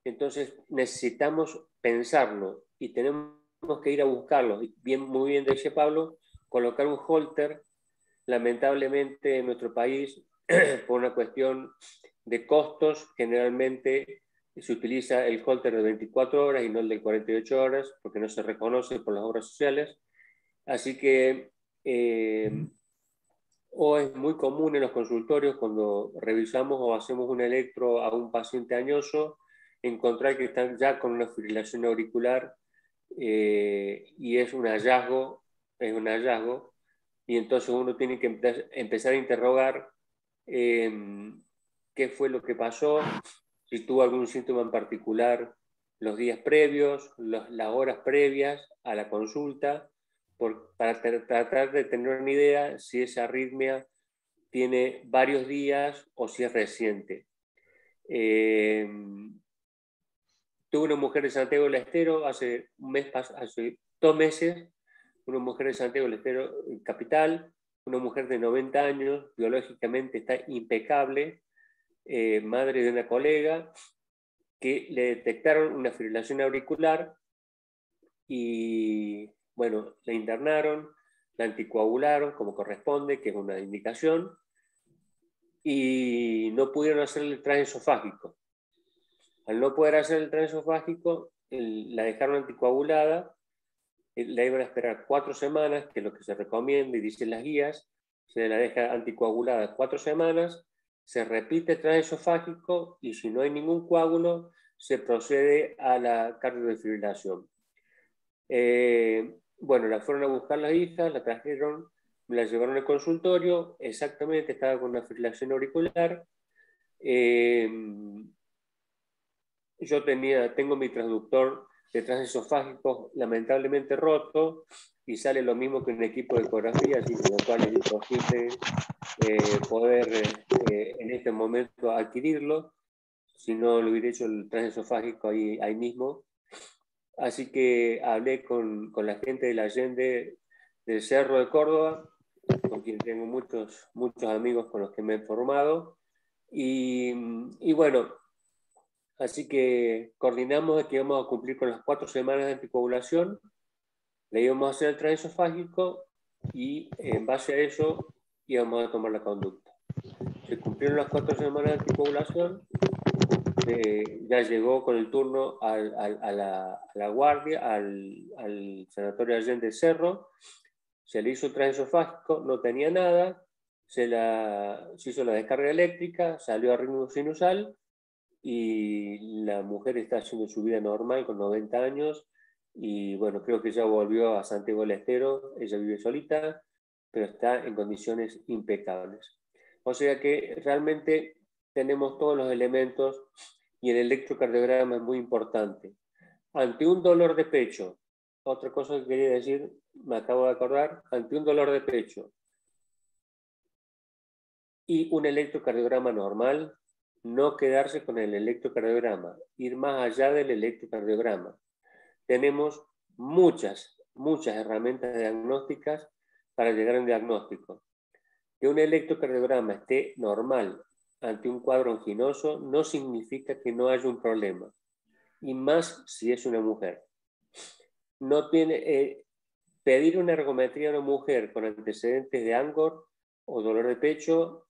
Entonces necesitamos pensarlo y tenemos que ir a buscarlo. Muy bien decía Pablo, colocar un holter. Lamentablemente en nuestro país, por una cuestión de costos, generalmente se utiliza el holter de 24 horas y no el de 48 horas, porque no se reconoce por las obras sociales. Así que o es muy común en los consultorios, cuando revisamos o hacemos un electro a un paciente añoso, encontrar que están ya con una fibrilación auricular, y es un hallazgo, y entonces uno tiene que empezar a interrogar qué fue lo que pasó, si tuvo algún síntoma en particular los días previos, las horas previas a la consulta, para tratar de tener una idea si esa arritmia tiene varios días o si es reciente. Tuve una mujer de Santiago del Estero hace 2 meses, una mujer de Santiago del Estero, capital, una mujer de 90 años, biológicamente está impecable, madre de una colega, que le detectaron una fibrilación auricular y, bueno, la internaron, la anticoagularon como corresponde, que es una indicación, y no pudieron hacer el transesofágico. Al no poder hacer el transesofágico, la dejaron anticoagulada, la iban a esperar 4 semanas, que es lo que se recomienda y dicen las guías. Se la deja anticoagulada 4 semanas, se repite el transesofágico y si no hay ningún coágulo, se procede a la cardiodefibrilación. Bueno, la fueron a buscar las hijas, la trajeron, me la llevaron al consultorio, exactamente estaba con una fibrilación auricular. Yo tengo mi transductor de transesofágico lamentablemente roto, y sale lo mismo que un equipo de ecografía, así con lo cual es imposible poder en este momento adquirirlo, si no lo hubiera hecho el transesofágico ahí mismo. Así que hablé con la gente de la Allende del Cerro de Córdoba, con quien tengo muchos amigos con los que me he formado, y bueno, así que coordinamos de que íbamos a cumplir con las 4 semanas de anticoagulación, le íbamos a hacer el transesofágico y en base a eso íbamos a tomar la conducta. Se cumplieron las 4 semanas de anticoagulación, ya llegó con el turno a la guardia, al sanatorio Allende Cerro, se le hizo el transesofágico, no tenía nada, se hizo la descarga eléctrica, salió a ritmo sinusal, y la mujer está haciendo su vida normal con 90 años, y bueno, creo que ya volvió a Santiago del Estero, ella vive solita, pero está en condiciones impecables. O sea que realmente tenemos todos los elementos, y el electrocardiograma es muy importante. Ante un dolor de pecho, otra cosa que quería decir, me acabo de acordar, ante un dolor de pecho y un electrocardiograma normal, no quedarse con el electrocardiograma, ir más allá del electrocardiograma. Tenemos muchas herramientas diagnósticas para llegar a un diagnóstico. Que un electrocardiograma esté normal ante un cuadro anginoso no significa que no haya un problema, y más si es una mujer. No tiene, pedir una ergometría a una mujer con antecedentes de Angor o dolor de pecho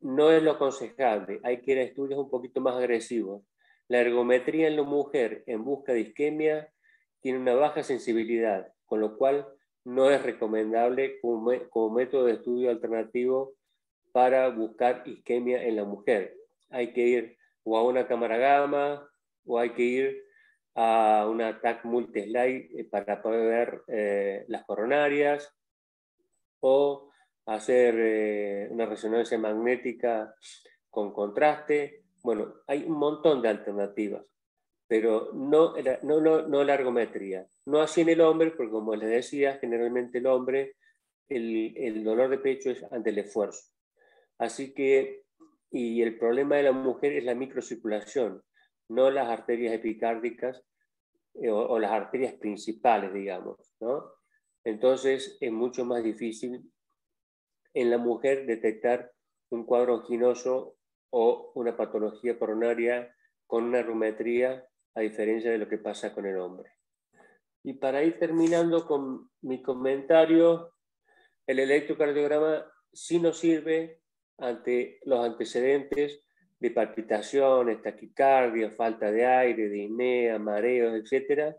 no es lo aconsejable, hay que ir a estudios un poquito más agresivos. La ergometría en la mujer en busca de isquemia tiene una baja sensibilidad, con lo cual no es recomendable como método de estudio alternativo para buscar isquemia en la mujer. Hay que ir o a una cámara gamma o hay que ir a una TAC multi-slide para poder ver las coronarias, o hacer una resonancia magnética con contraste. Bueno, hay un montón de alternativas, pero no la ergometría. No así en el hombre, porque como les decía, generalmente el hombre, el dolor de pecho es ante el esfuerzo. Así que, y el problema de la mujer es la microcirculación, no las arterias epicárdicas o las arterias principales, digamos, ¿no? Entonces es mucho más difícil en la mujer detectar un cuadro anginoso o una patología coronaria con una ergometría, a diferencia de lo que pasa con el hombre. Y para ir terminando con mi comentario, el electrocardiograma sí nos sirve ante los antecedentes de palpitaciones, taquicardia, falta de aire, disnea, mareos, etc.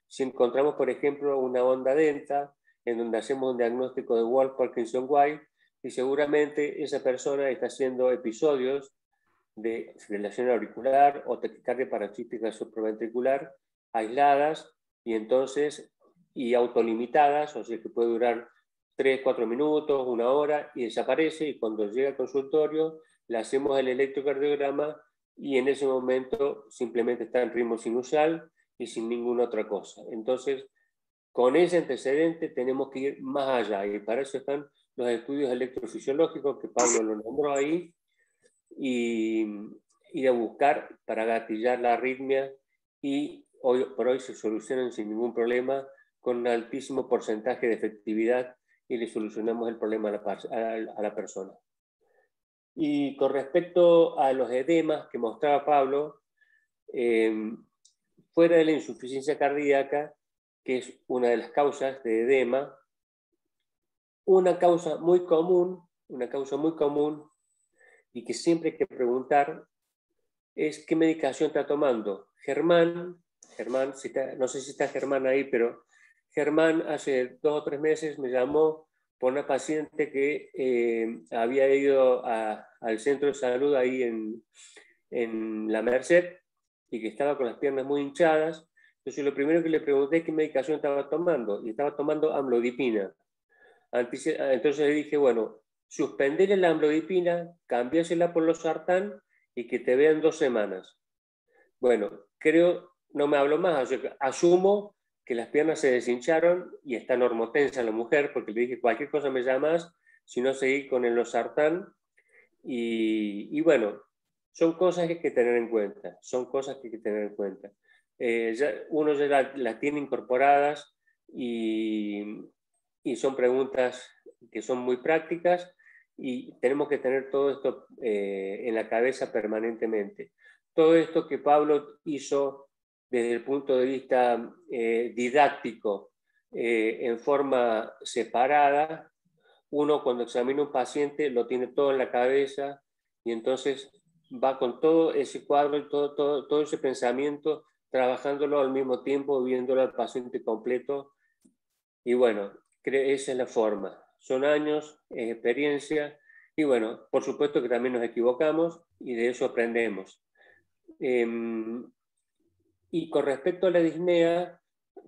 Si encontramos, por ejemplo, una onda densa, en donde hacemos un diagnóstico de Wolff-Parkinson-White, y seguramente esa persona está haciendo episodios de fibrilación auricular o taquicardia paroxística supraventricular aisladas y autolimitadas, o sea que puede durar 3, 4 minutos, 1 hora y desaparece, y cuando llega al consultorio le hacemos el electrocardiograma y en ese momento simplemente está en ritmo sinusal y sin ninguna otra cosa. Entonces, con ese antecedente tenemos que ir más allá, y para eso están los estudios electrofisiológicos que Pablo lo nombró ahí, y ir a buscar para gatillar la arritmia, y hoy por hoy se solucionan sin ningún problema con un altísimo porcentaje de efectividad, y le solucionamos el problema a la persona. Y con respecto a los edemas que mostraba Pablo, fuera de la insuficiencia cardíaca, que es una de las causas de edema, una causa muy común y que siempre hay que preguntar es qué medicación está tomando. Germán, no sé si está Germán ahí, pero Germán hace 2 o 3 meses me llamó por una paciente que había ido al centro de salud ahí en La Merced y que estaba con las piernas muy hinchadas. Entonces lo primero que le pregunté es qué medicación estaba tomando, y estaba tomando amlodipina. Entonces le dije, bueno, suspenderle la amlodipina, cambiásela por losartán y que te vean 2 semanas. Bueno, no me hablo más, asumo que las piernas se deshincharon y está normotensa la mujer, porque le dije, cualquier cosa me llamas, si no seguí con el losartán. Y bueno, son cosas que hay que tener en cuenta, uno ya las tiene incorporadas, y son preguntas que son muy prácticas, y tenemos que tener todo esto en la cabeza permanentemente. Todo esto que Pablo hizo desde el punto de vista didáctico, en forma separada, uno cuando examina un paciente lo tiene todo en la cabeza, y entonces va con todo ese cuadro y todo ese pensamiento, trabajándolo al mismo tiempo, viéndolo al paciente completo. Y bueno, esa es la forma. Son años, experiencia, y bueno, por supuesto que también nos equivocamos y de eso aprendemos. Y con respecto a la disnea,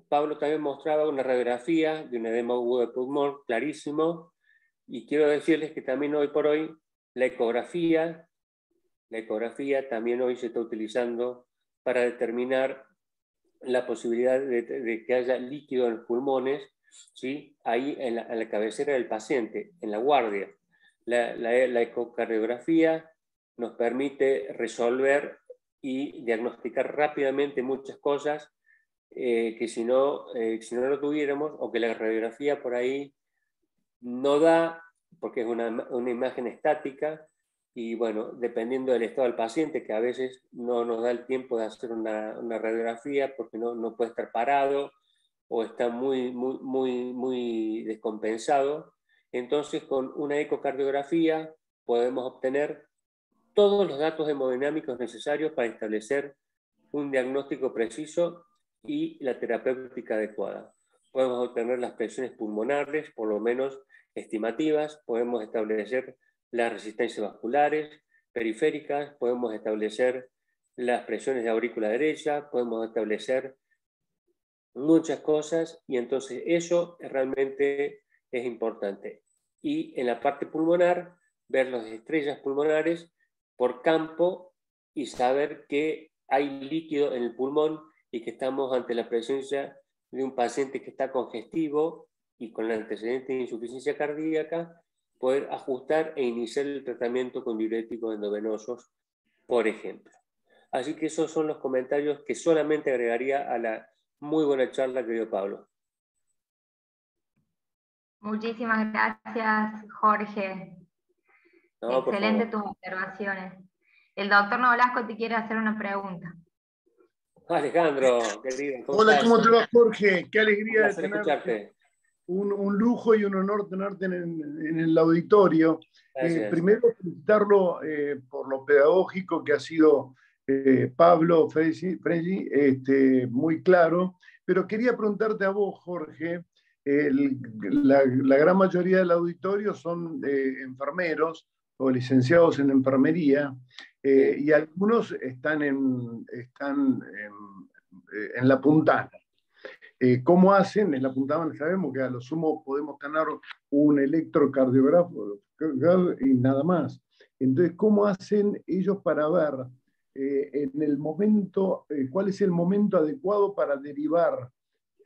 Pablo también mostraba una radiografía de un edema agudo de pulmón clarísimo, y quiero decirles que también hoy por hoy la ecografía también hoy se está utilizando para determinar la posibilidad de que haya líquido en los pulmones, ¿sí? Ahí en la cabecera del paciente, en la guardia. La ecocardiografía nos permite resolver y diagnosticar rápidamente muchas cosas que si no lo tuviéramos, o que la radiografía por ahí no da, porque es una imagen estática, y bueno, dependiendo del estado del paciente, que a veces no nos da el tiempo de hacer una radiografía porque no puede estar parado o está muy descompensado. Entonces, con una ecocardiografía podemos obtener todos los datos hemodinámicos necesarios para establecer un diagnóstico preciso y la terapéutica adecuada. Podemos obtener las presiones pulmonares, por lo menos estimativas, podemos establecer las resistencias vasculares, periféricas, podemos establecer las presiones de aurícula derecha, podemos establecer muchas cosas y entonces eso realmente es importante. Y en la parte pulmonar, ver las estrellas pulmonares por campo y saber que hay líquido en el pulmón y que estamos ante la presencia de un paciente que está congestivo y con el antecedente de insuficiencia cardíaca, poder ajustar e iniciar el tratamiento con diuréticos endovenosos, por ejemplo. Así que esos son los comentarios que solamente agregaría a la muy buena charla que dio Pablo. Muchísimas gracias, Jorge. No, excelente tus observaciones. El doctor Nolasco te quiere hacer una pregunta. Alejandro, querido. Hola, estás? ¿cómo te va, Jorge? Qué alegría de escucharte. Un lujo y un honor tenerte en el auditorio. Primero, felicitarlo por lo pedagógico que ha sido Pablo Fregi, muy claro. Pero quería preguntarte a vos, Jorge. La gran mayoría del auditorio son enfermeros o licenciados en enfermería, y algunos están en la puntana. ¿Cómo hacen? En la puntana sabemos que a lo sumo podemos tener un electrocardiógrafo y nada más. Entonces, ¿cómo hacen ellos para ver en el momento, cuál es el momento adecuado para derivar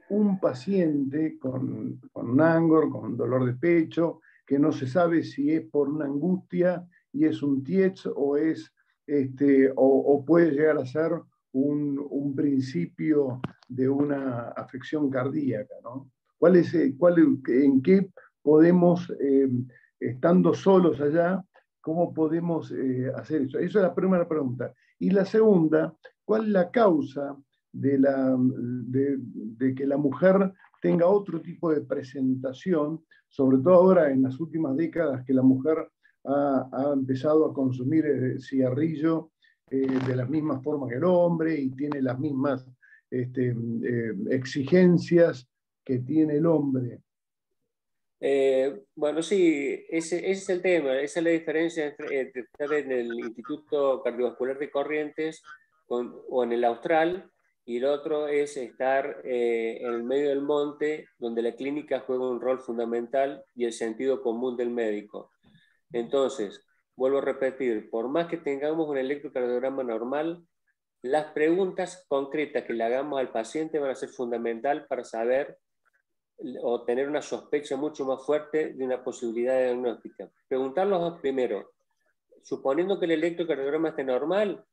un paciente con un angor, con dolor de pecho, que no se sabe si es por una angustia y es un TIEX o puede llegar a ser un principio de una afección cardíaca, ¿no? ¿En qué podemos, estando solos allá, cómo podemos hacer eso? Esa es la primera pregunta. Y la segunda, ¿cuál es la causa de que la mujer tenga otro tipo de presentación, sobre todo ahora en las últimas décadas que la mujer ha empezado a consumir cigarrillo de la misma forma que el hombre y tiene las mismas exigencias que tiene el hombre? Bueno, sí, ese es el tema, esa es la diferencia entre estar en el Instituto Cardiovascular de Corrientes o en el Austral, y el otro es estar en el medio del monte, donde la clínica juega un rol fundamental y el sentido común del médico. Entonces, vuelvo a repetir, por más que tengamos un electrocardiograma normal, las preguntas concretas que le hagamos al paciente van a ser fundamental para saber o tener una sospecha mucho más fuerte de una posibilidad de diagnóstica. Preguntarlos primero, suponiendo que el electrocardiograma esté normal,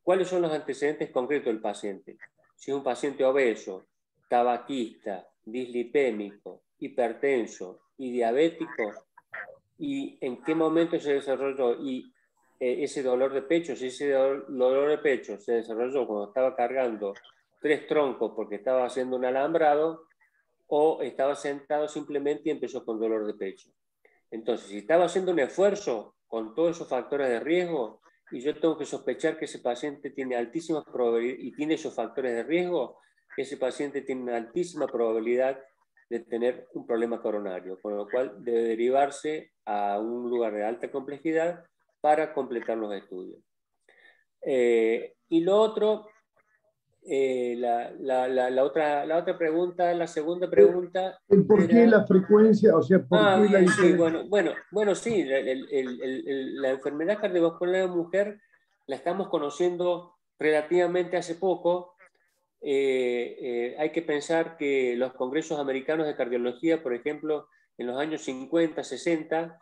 ¿cuáles son los antecedentes concretos del paciente? Si es un paciente obeso, tabaquista, dislipémico, hipertenso y diabético, ¿y en qué momento se desarrolló? Y ese dolor de pecho, si ese dolor de pecho se desarrolló cuando estaba cargando 3 troncos porque estaba haciendo un alambrado, o estaba sentado simplemente y empezó con dolor de pecho. Entonces, si estaba haciendo un esfuerzo con todos esos factores de riesgo y yo tengo que sospechar que ese paciente tiene altísimas probabilidades y tiene esos factores de riesgo, ese paciente tiene una altísima probabilidad de tener un problema coronario, con lo cual debe derivarse a un lugar de alta complejidad para completar los estudios. Y lo otro, la otra pregunta, la segunda pregunta. ¿Por qué la frecuencia? O sea, ¿por qué la diferencia? Sí, bueno, sí, la enfermedad cardiovascular de la mujer la estamos conociendo relativamente hace poco. Hay que pensar que los congresos americanos de cardiología, por ejemplo, en los años 50, 60,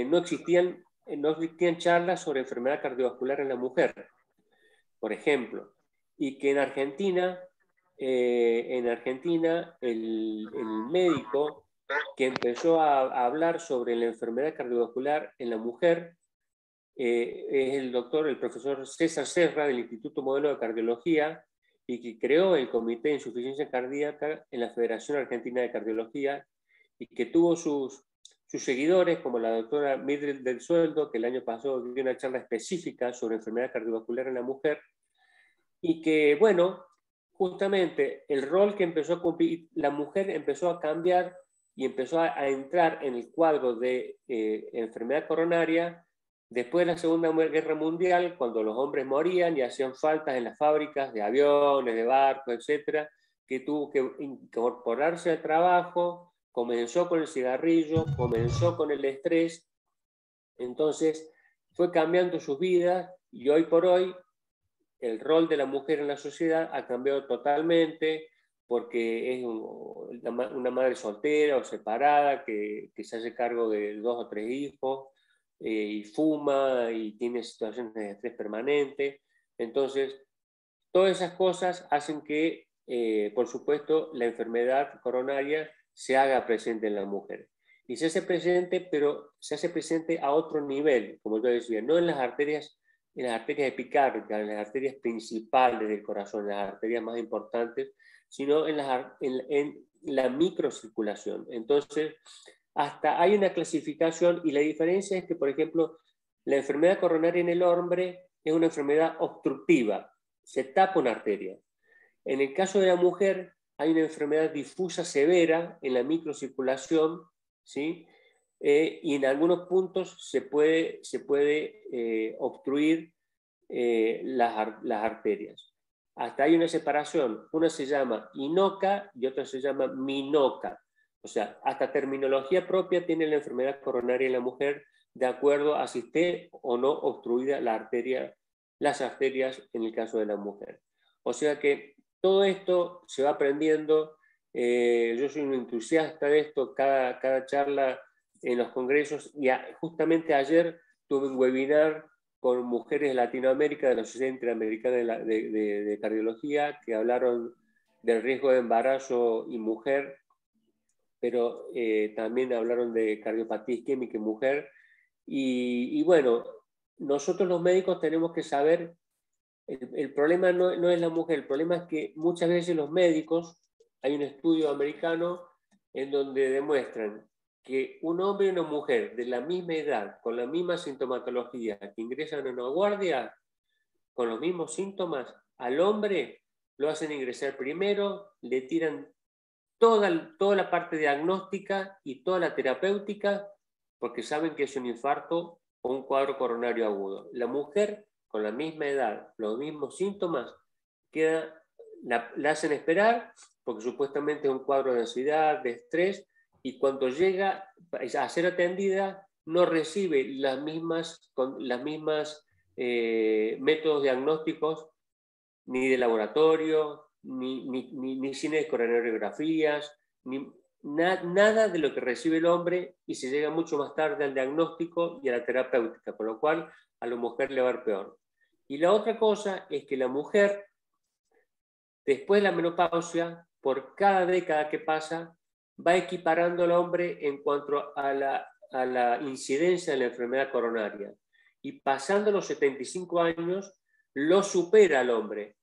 no existían charlas sobre enfermedad cardiovascular en la mujer, por ejemplo, y que en Argentina el médico que empezó a hablar sobre la enfermedad cardiovascular en la mujer es el profesor César Serra del Instituto Modelo de Cardiología, y que creó el Comité de Insuficiencia Cardíaca en la Federación Argentina de Cardiología, y que tuvo sus seguidores, como la doctora Mildred del Sueldo, que el año pasado dio una charla específica sobre enfermedad cardiovascular en la mujer, y que, bueno, justamente el rol que empezó a cumplir, la mujer empezó a cambiar y empezó a entrar en el cuadro de enfermedad coronaria Después de la Segunda Guerra Mundial, cuando los hombres morían y hacían faltas en las fábricas de aviones, de barcos, etc., que tuvo que incorporarse al trabajo, comenzó con el cigarrillo, comenzó con el estrés, entonces fue cambiando sus vidas y hoy por hoy el rol de la mujer en la sociedad ha cambiado totalmente porque es una madre soltera o separada que se hace cargo de 2 o 3 hijos y fuma y tiene situaciones de estrés permanente. Entonces, todas esas cosas hacen que, por supuesto, la enfermedad coronaria se haga presente en la mujer. Y se hace presente, pero se hace presente a otro nivel, como yo decía, no en las arterias epicárdicas, en las arterias principales del corazón, en las arterias más importantes, sino en la microcirculación. Entonces, hasta hay una clasificación y la diferencia es que, por ejemplo, la enfermedad coronaria en el hombre es una enfermedad obstructiva, se tapa una arteria. En el caso de la mujer hay una enfermedad difusa severa en la microcirculación, ¿sí? Y en algunos puntos se puede obstruir las arterias. Hasta hay una separación, una se llama inoca y otra se llama minoca. O sea, hasta terminología propia tiene la enfermedad coronaria en la mujer de acuerdo a si esté o no obstruida las arterias en el caso de la mujer. O sea que todo esto se va aprendiendo. Yo soy un entusiasta de esto, cada charla en los congresos, y justamente ayer tuve un webinar con mujeres de Latinoamérica, de la Sociedad Interamericana de Cardiología, que hablaron del riesgo de embarazo y mujer, pero también hablaron de cardiopatía isquémica en mujer. Y bueno, nosotros los médicos tenemos que saber, el problema no es la mujer, el problema es que muchas veces los médicos, hay un estudio americano en donde demuestran que un hombre y una mujer de la misma edad, con la misma sintomatología, que ingresan a una guardia con los mismos síntomas, al hombre lo hacen ingresar primero, le tiran toda la parte diagnóstica y toda la terapéutica, porque saben que es un infarto o un cuadro coronario agudo. La mujer, con la misma edad, los mismos síntomas, la hacen esperar, porque supuestamente es un cuadro de ansiedad, de estrés, y cuando llega a ser atendida, no recibe las mismas métodos diagnósticos ni de laboratorio, ni cine de coronariografías, nada de lo que recibe el hombre, y se llega mucho más tarde al diagnóstico y a la terapéutica, con lo cual a la mujer le va a ir peor. Y la otra cosa es que la mujer, después de la menopausia, por cada década que pasa, va equiparando al hombre en cuanto a la incidencia de la enfermedad coronaria. Y pasando los 75 años, lo supera al hombre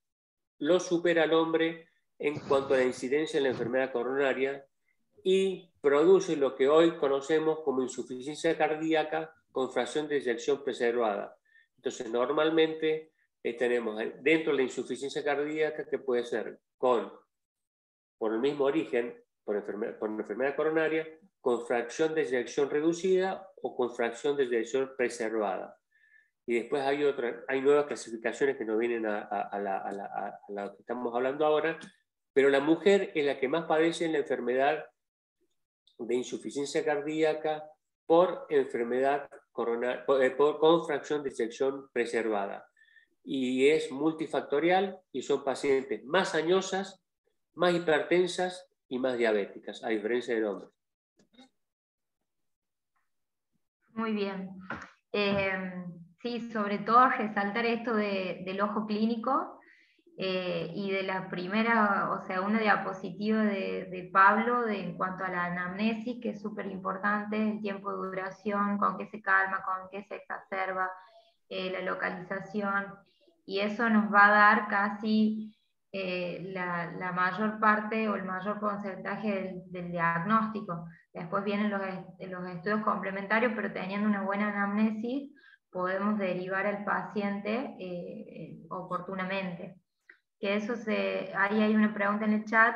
en cuanto a la incidencia de la enfermedad coronaria y produce lo que hoy conocemos como insuficiencia cardíaca con fracción de eyección preservada. Entonces, normalmente tenemos dentro de la insuficiencia cardíaca, que puede ser por el mismo origen, por enfermedad coronaria, con fracción de eyección reducida o con fracción de eyección preservada. Y después hay nuevas clasificaciones que nos vienen a la que estamos hablando ahora, pero la mujer es la que más padece en la enfermedad de insuficiencia cardíaca por enfermedad coronaria, con fracción de eyección preservada. Y es multifactorial y son pacientes más añosas, más hipertensas y más diabéticas, a diferencia del hombre. Muy bien. Sí, sobre todo resaltar esto del ojo clínico y de la primera, o sea, una diapositiva de Pablo en cuanto a la anamnesis, que es súper importante, el tiempo de duración, con qué se calma, con qué se exacerba, la localización, y eso nos va a dar casi la mayor parte o el mayor porcentaje del diagnóstico. Después vienen los estudios complementarios, pero teniendo una buena anamnesis podemos derivar al paciente oportunamente. Que eso ahí hay una pregunta en el chat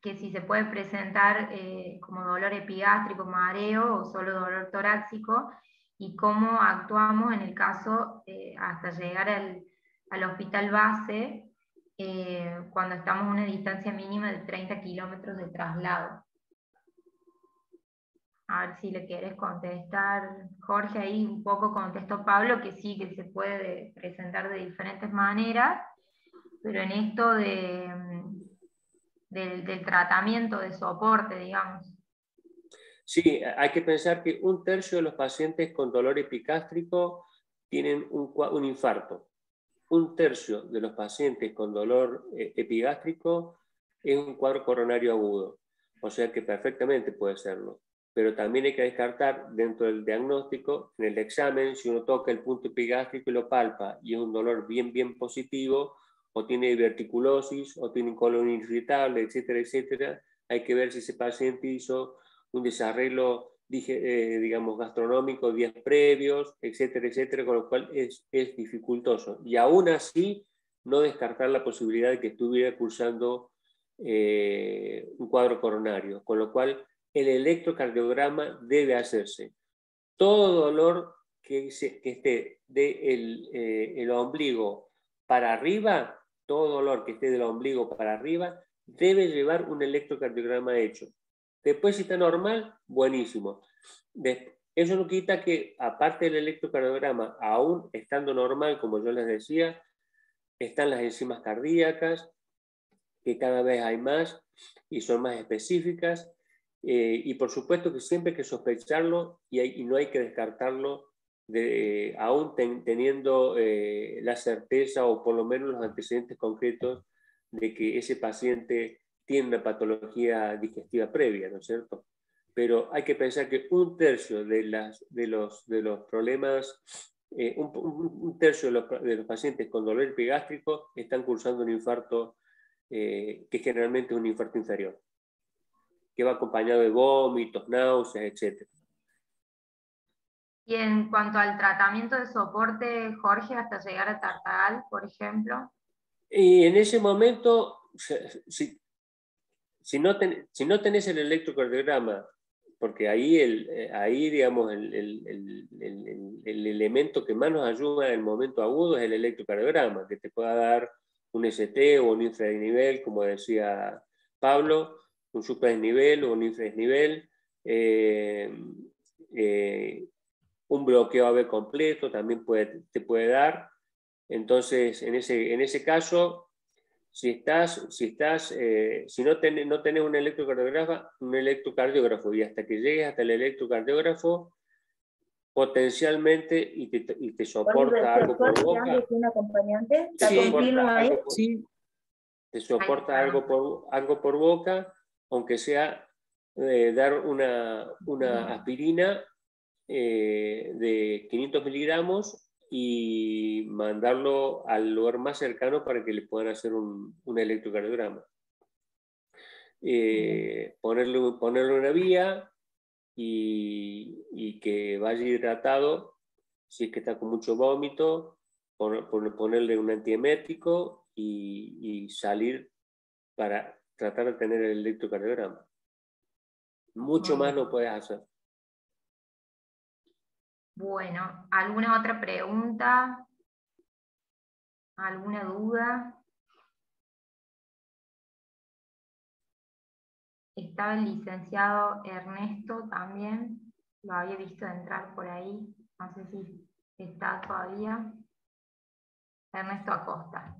que si se puede presentar como dolor epigástrico, mareo o solo dolor torácico, y cómo actuamos en el caso hasta llegar al hospital base cuando estamos a una distancia mínima de 30 kilómetros de traslado. A ver si le quieres contestar, Jorge, ahí un poco contestó Pablo que sí, que se puede presentar de diferentes maneras, pero en esto del tratamiento de soporte, digamos. Sí, hay que pensar que 1/3 de los pacientes con dolor epigástrico tienen un infarto. 1/3 de los pacientes con dolor epigástrico es un cuadro coronario agudo, o sea que perfectamente puede serlo. Pero también hay que descartar dentro del diagnóstico, en el examen, si uno toca el punto epigástrico y lo palpa y es un dolor bien positivo, o tiene diverticulosis, o tiene colon irritable, etcétera, etcétera, hay que ver si ese paciente hizo un desarreglo, digamos, gastronómico días previos, etcétera, etcétera, con lo cual es dificultoso. Y aún así, no descartar la posibilidad de que estuviera cursando un cuadro coronario, con lo cual el electrocardiograma debe hacerse. Todo dolor que esté del ombligo para arriba, todo dolor que esté del ombligo para arriba, debe llevar un electrocardiograma hecho. Después, si está normal, buenísimo. Eso no quita que, aparte del electrocardiograma, aún estando normal, como yo les decía, están las enzimas cardíacas, que cada vez hay más y son más específicas. Y por supuesto que siempre hay que sospecharlo y no hay que descartarlo, aún teniendo la certeza o por lo menos los antecedentes concretos de que ese paciente tiene una patología digestiva previa, ¿no es cierto? Pero hay que pensar que 1/3 de los problemas, 1/3 de los pacientes con dolor epigástrico están cursando un infarto que generalmente es un infarto inferior, que va acompañado de vómitos, náuseas, etc. Y en cuanto al tratamiento de soporte, Jorge, hasta llegar a Tartagal, por ejemplo. Y en ese momento, si no tenés el electrocardiograma, porque ahí digamos, el elemento que más nos ayuda en el momento agudo es el electrocardiograma, que te pueda dar un ST o un infradesnivel, como decía Pablo, un supradesnivel o un infradesnivel, un bloqueo AB completo también te puede dar. Entonces, en ese caso, si no tenés un electrocardiógrafo y hasta que llegues hasta el electrocardiógrafo, potencialmente y te soporta algo por boca. Un acompañante. Sí. Te soporta algo por boca, aunque sea dar una aspirina de 500 miligramos y mandarlo al lugar más cercano para que le puedan hacer un electrocardiograma. Ponerle una vía y que vaya hidratado, si es que está con mucho vómito, ponerle un antiemético y salir para tratar de tener el electrocardiograma. Mucho más no puedes hacer. Bueno, ¿alguna otra pregunta? ¿Alguna duda? Estaba el licenciado Ernesto también, lo había visto entrar por ahí, no sé si está todavía. Ernesto Acosta.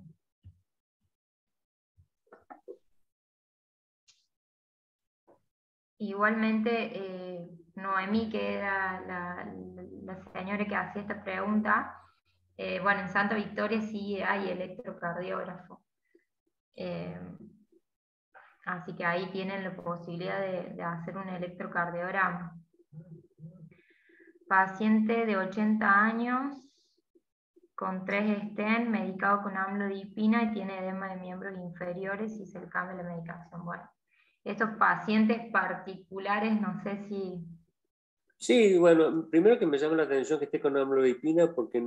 Igualmente, Noemí, que era la señora que hacía esta pregunta, bueno, en Santa Victoria sí hay electrocardiógrafo. Así que ahí tienen la posibilidad de hacer un electrocardiograma. Paciente de 80 años, con 3 stents, medicado con amlodipina y tiene edema de miembros inferiores y se le cambia la medicación. Bueno, estos pacientes particulares, no sé si... Sí, bueno, primero que me llama la atención que esté con amlodipina porque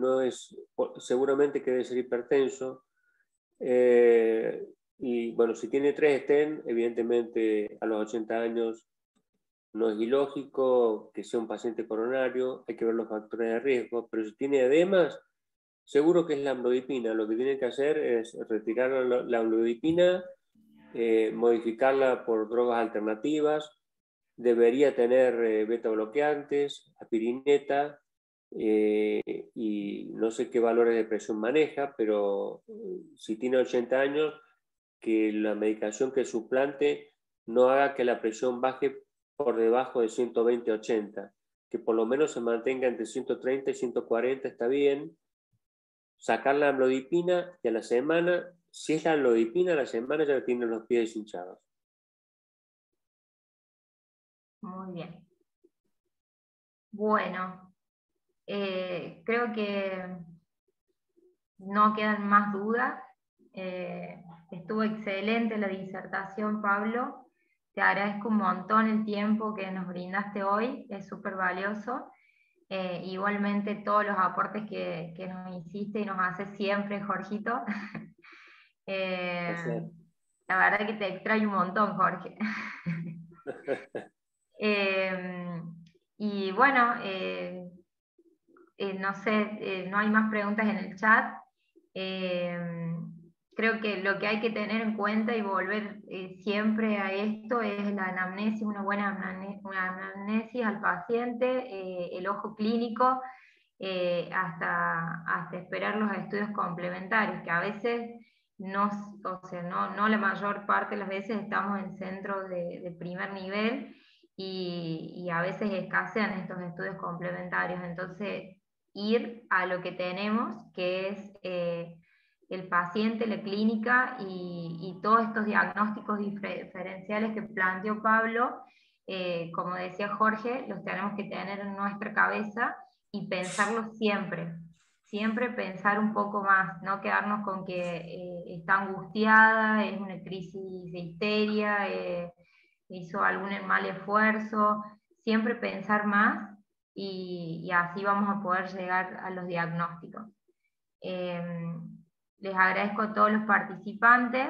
seguramente que debe ser hipertenso. Y bueno, si tiene 3 stent, evidentemente a los 80 años no es ilógico que sea un paciente coronario, hay que ver los factores de riesgo, pero si tiene edemas, seguro que es la amlodipina. Lo que tienen que hacer es retirar la amlodipina, modificarla por drogas alternativas, debería tener beta bloqueantes, aspirineta, y no sé qué valores de presión maneja, pero si tiene 80 años, que la medicación que suplante no haga que la presión baje por debajo de 120-80, que por lo menos se mantenga entre 130 y 140, está bien. Sacar la amlodipina y a la semana, si es la amlodipina, a la semana ya tienen los pies hinchados. Muy bien. Bueno, creo que no quedan más dudas. Estuvo excelente la disertación, Pablo. Te agradezco un montón el tiempo que nos brindaste hoy, es súper valioso. Igualmente todos los aportes que nos hiciste y nos haces siempre, Jorgito. La verdad que te extraño un montón, Jorge. Y bueno, no sé, no hay más preguntas en el chat. Creo que lo que hay que tener en cuenta y volver siempre a esto es la anamnesis, una buena anamnesis al paciente, el ojo clínico, hasta esperar los estudios complementarios, que a veces no, o sea, no la mayor parte de las veces estamos en centros de primer nivel y a veces escasean estos estudios complementarios. Entonces, ir a lo que tenemos, que es el paciente, la clínica y todos estos diagnósticos diferenciales que planteó Pablo, como decía Jorge, los tenemos que tener en nuestra cabeza y pensarlo siempre. Siempre pensar un poco más, no quedarnos con que está angustiada, es una crisis de histeria, hizo algún mal esfuerzo, siempre pensar más y así vamos a poder llegar a los diagnósticos. Les agradezco a todos los participantes.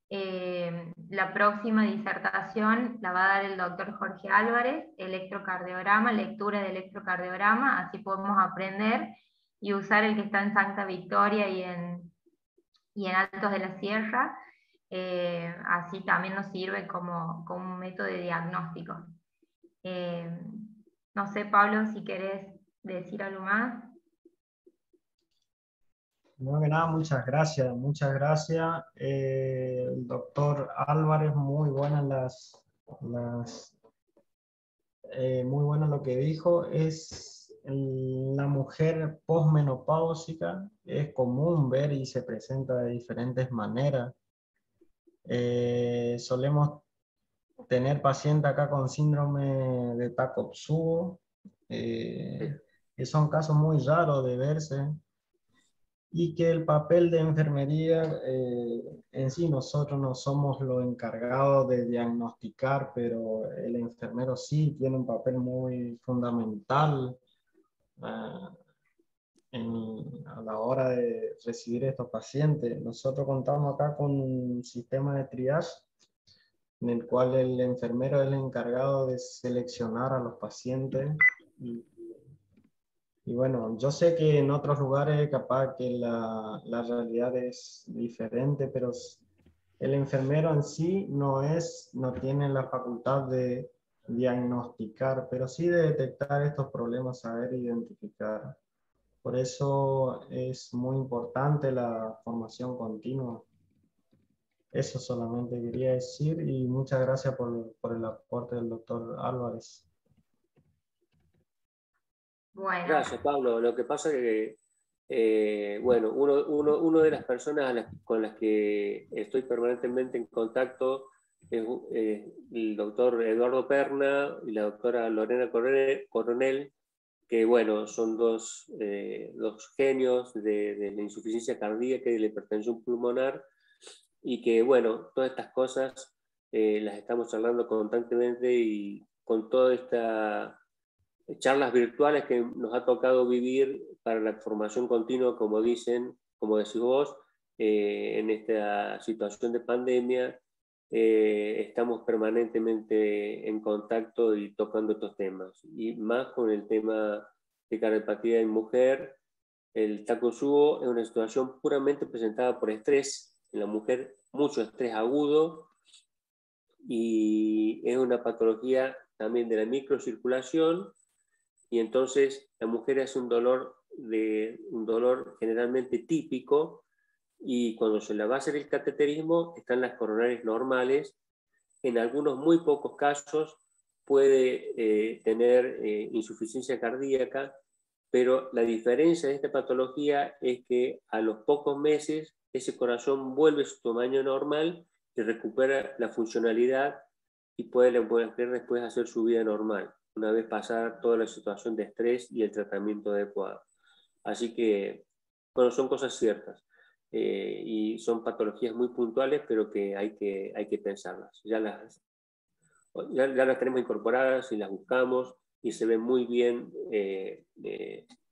La próxima disertación la va a dar el doctor Jorge Álvarez, electrocardiograma, lectura de electrocardiograma, así podemos aprender y usar el que está en Santa Victoria y en Altos de la Sierra. Así también nos sirve como un método de diagnóstico. No sé, Pablo, si querés decir algo más. No, que nada, muchas gracias, muchas gracias. El doctor Álvarez, muy buenas muy bueno lo que dijo. Es la mujer posmenopáusica, es común ver y se presenta de diferentes maneras. Solemos tener pacientes acá con síndrome de Takotsubo, que son casos muy raros de verse, y que el papel de enfermería en sí, nosotros no somos los encargados de diagnosticar, pero el enfermero sí tiene un papel muy fundamental a la hora de recibir estos pacientes. Nosotros contamos acá con un sistema de triage en el cual el enfermero es el encargado de seleccionar a los pacientes y bueno, yo sé que en otros lugares capaz que la realidad es diferente, pero el enfermero en sí no tiene la facultad de diagnosticar, pero sí de detectar estos problemas, saber identificar. Por eso es muy importante la formación continua. Eso solamente quería decir y muchas gracias por el aporte del doctor Álvarez. Bueno. Gracias, Pablo. Lo que pasa es que, bueno, uno de las personas con las que estoy permanentemente en contacto es el doctor Eduardo Perna y la doctora Lorena Coronel, que, bueno, son dos genios de la insuficiencia cardíaca y de la hipertensión pulmonar, y que, bueno, todas estas cosas las estamos charlando constantemente y con toda esta charlas virtuales que nos ha tocado vivir para la formación continua, como decís vos, en esta situación de pandemia, estamos permanentemente en contacto y tocando estos temas, y más con el tema de cardiopatía en mujer. El Takotsubo es una situación puramente presentada por estrés en la mujer, mucho estrés agudo, y es una patología también de la microcirculación, y entonces la mujer hace un dolor generalmente típico, y cuando se le va a hacer el cateterismo están las coronarias normales. En algunos muy pocos casos puede tener insuficiencia cardíaca, pero la diferencia de esta patología es que a los pocos meses ese corazón vuelve a su tamaño normal y recupera la funcionalidad, y puede la mujer después hacer su vida normal, una vez pasada toda la situación de estrés y el tratamiento adecuado. Así que, bueno, son cosas ciertas. Y son patologías muy puntuales, pero que hay que pensarlas. Ya las tenemos incorporadas y las buscamos, y se ven muy bien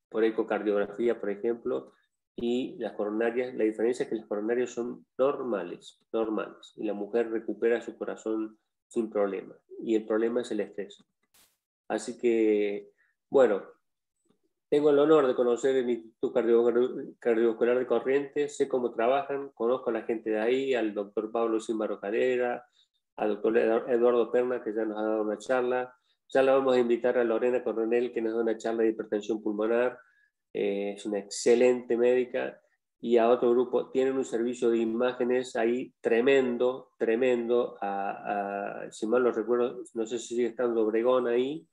por ecocardiografía, por ejemplo, y las coronarias. La diferencia es que las coronarias son normales, y la mujer recupera su corazón sin problema, y el problema es el estrés. Así que, bueno, tengo el honor de conocer el Instituto Cardiovascular de Corrientes, sé cómo trabajan, conozco a la gente de ahí, al doctor Pablo Címbaro Calera, al doctor Eduardo Perna, que ya nos ha dado una charla. Ya la vamos a invitar a Lorena Coronel, que nos da una charla de hipertensión pulmonar, es una excelente médica, y a otro grupo. Tienen un servicio de imágenes ahí tremendo, si mal no recuerdo, no sé si sigue estando Obregón ahí,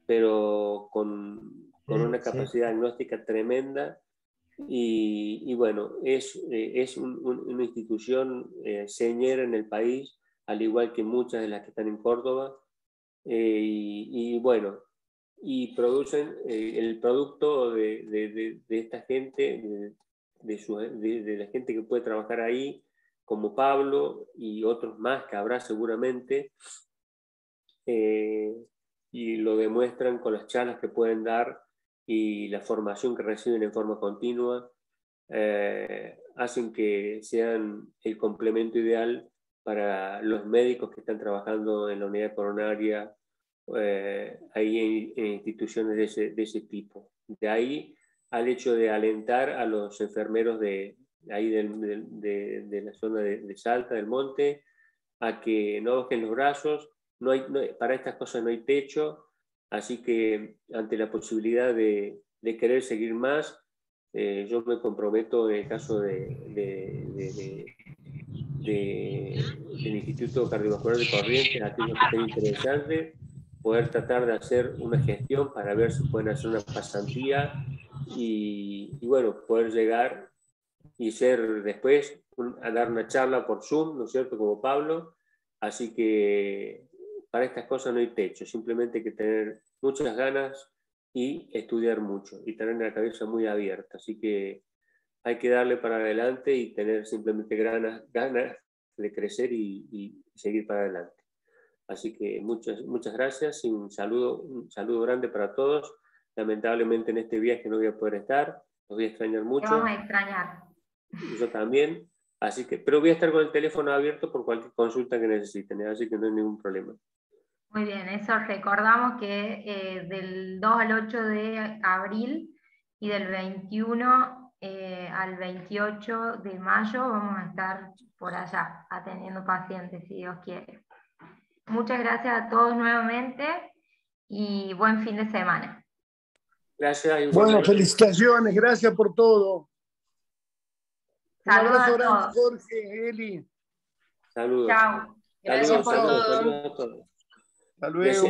pero con una capacidad diagnóstica tremenda, y bueno, es una institución señera en el país, al igual que muchas de las que están en Córdoba, y bueno, y producen el producto de esta gente, de la gente que puede trabajar ahí, como Pablo y otros más que habrá seguramente, y lo demuestran con las charlas que pueden dar y la formación que reciben en forma continua. Hacen que sean el complemento ideal para los médicos que están trabajando en la unidad coronaria, ahí en instituciones de ese tipo. De ahí al hecho de alentar a los enfermeros de ahí de la zona de Salta, del Monte, a que no bajen los brazos. Para estas cosas no hay techo, así que ante la posibilidad de querer seguir más, yo me comprometo, en el caso del Instituto Cardiovascular de Corrientes, a aquellos que estén interesantes, poder tratar de hacer una gestión para ver si pueden hacer una pasantía, y bueno, poder llegar y ser después a dar una charla por Zoom, ¿no es cierto?, como Pablo. Así que para estas cosas no hay techo, simplemente hay que tener muchas ganas y estudiar mucho y tener la cabeza muy abierta. Así que hay que darle para adelante y tener simplemente ganas de crecer y seguir para adelante. Así que muchas gracias, y un saludo grande para todos. Lamentablemente en este viaje no voy a poder estar, los voy a extrañar mucho. Te vamos a extrañar. Yo también. Así que, pero voy a estar con el teléfono abierto por cualquier consulta que necesiten, así que no hay ningún problema. Muy bien, eso recordamos que del 2 al 8 de abril y del 21 al 28 de mayo vamos a estar por allá atendiendo pacientes, si Dios quiere. Muchas gracias a todos nuevamente y buen fin de semana. Gracias. Bueno, felicitaciones, gracias por todo. Un abrazo grande, Jorge, Eli. Saludos. Chao. Gracias por todo. Saludos a todos. Hasta luego.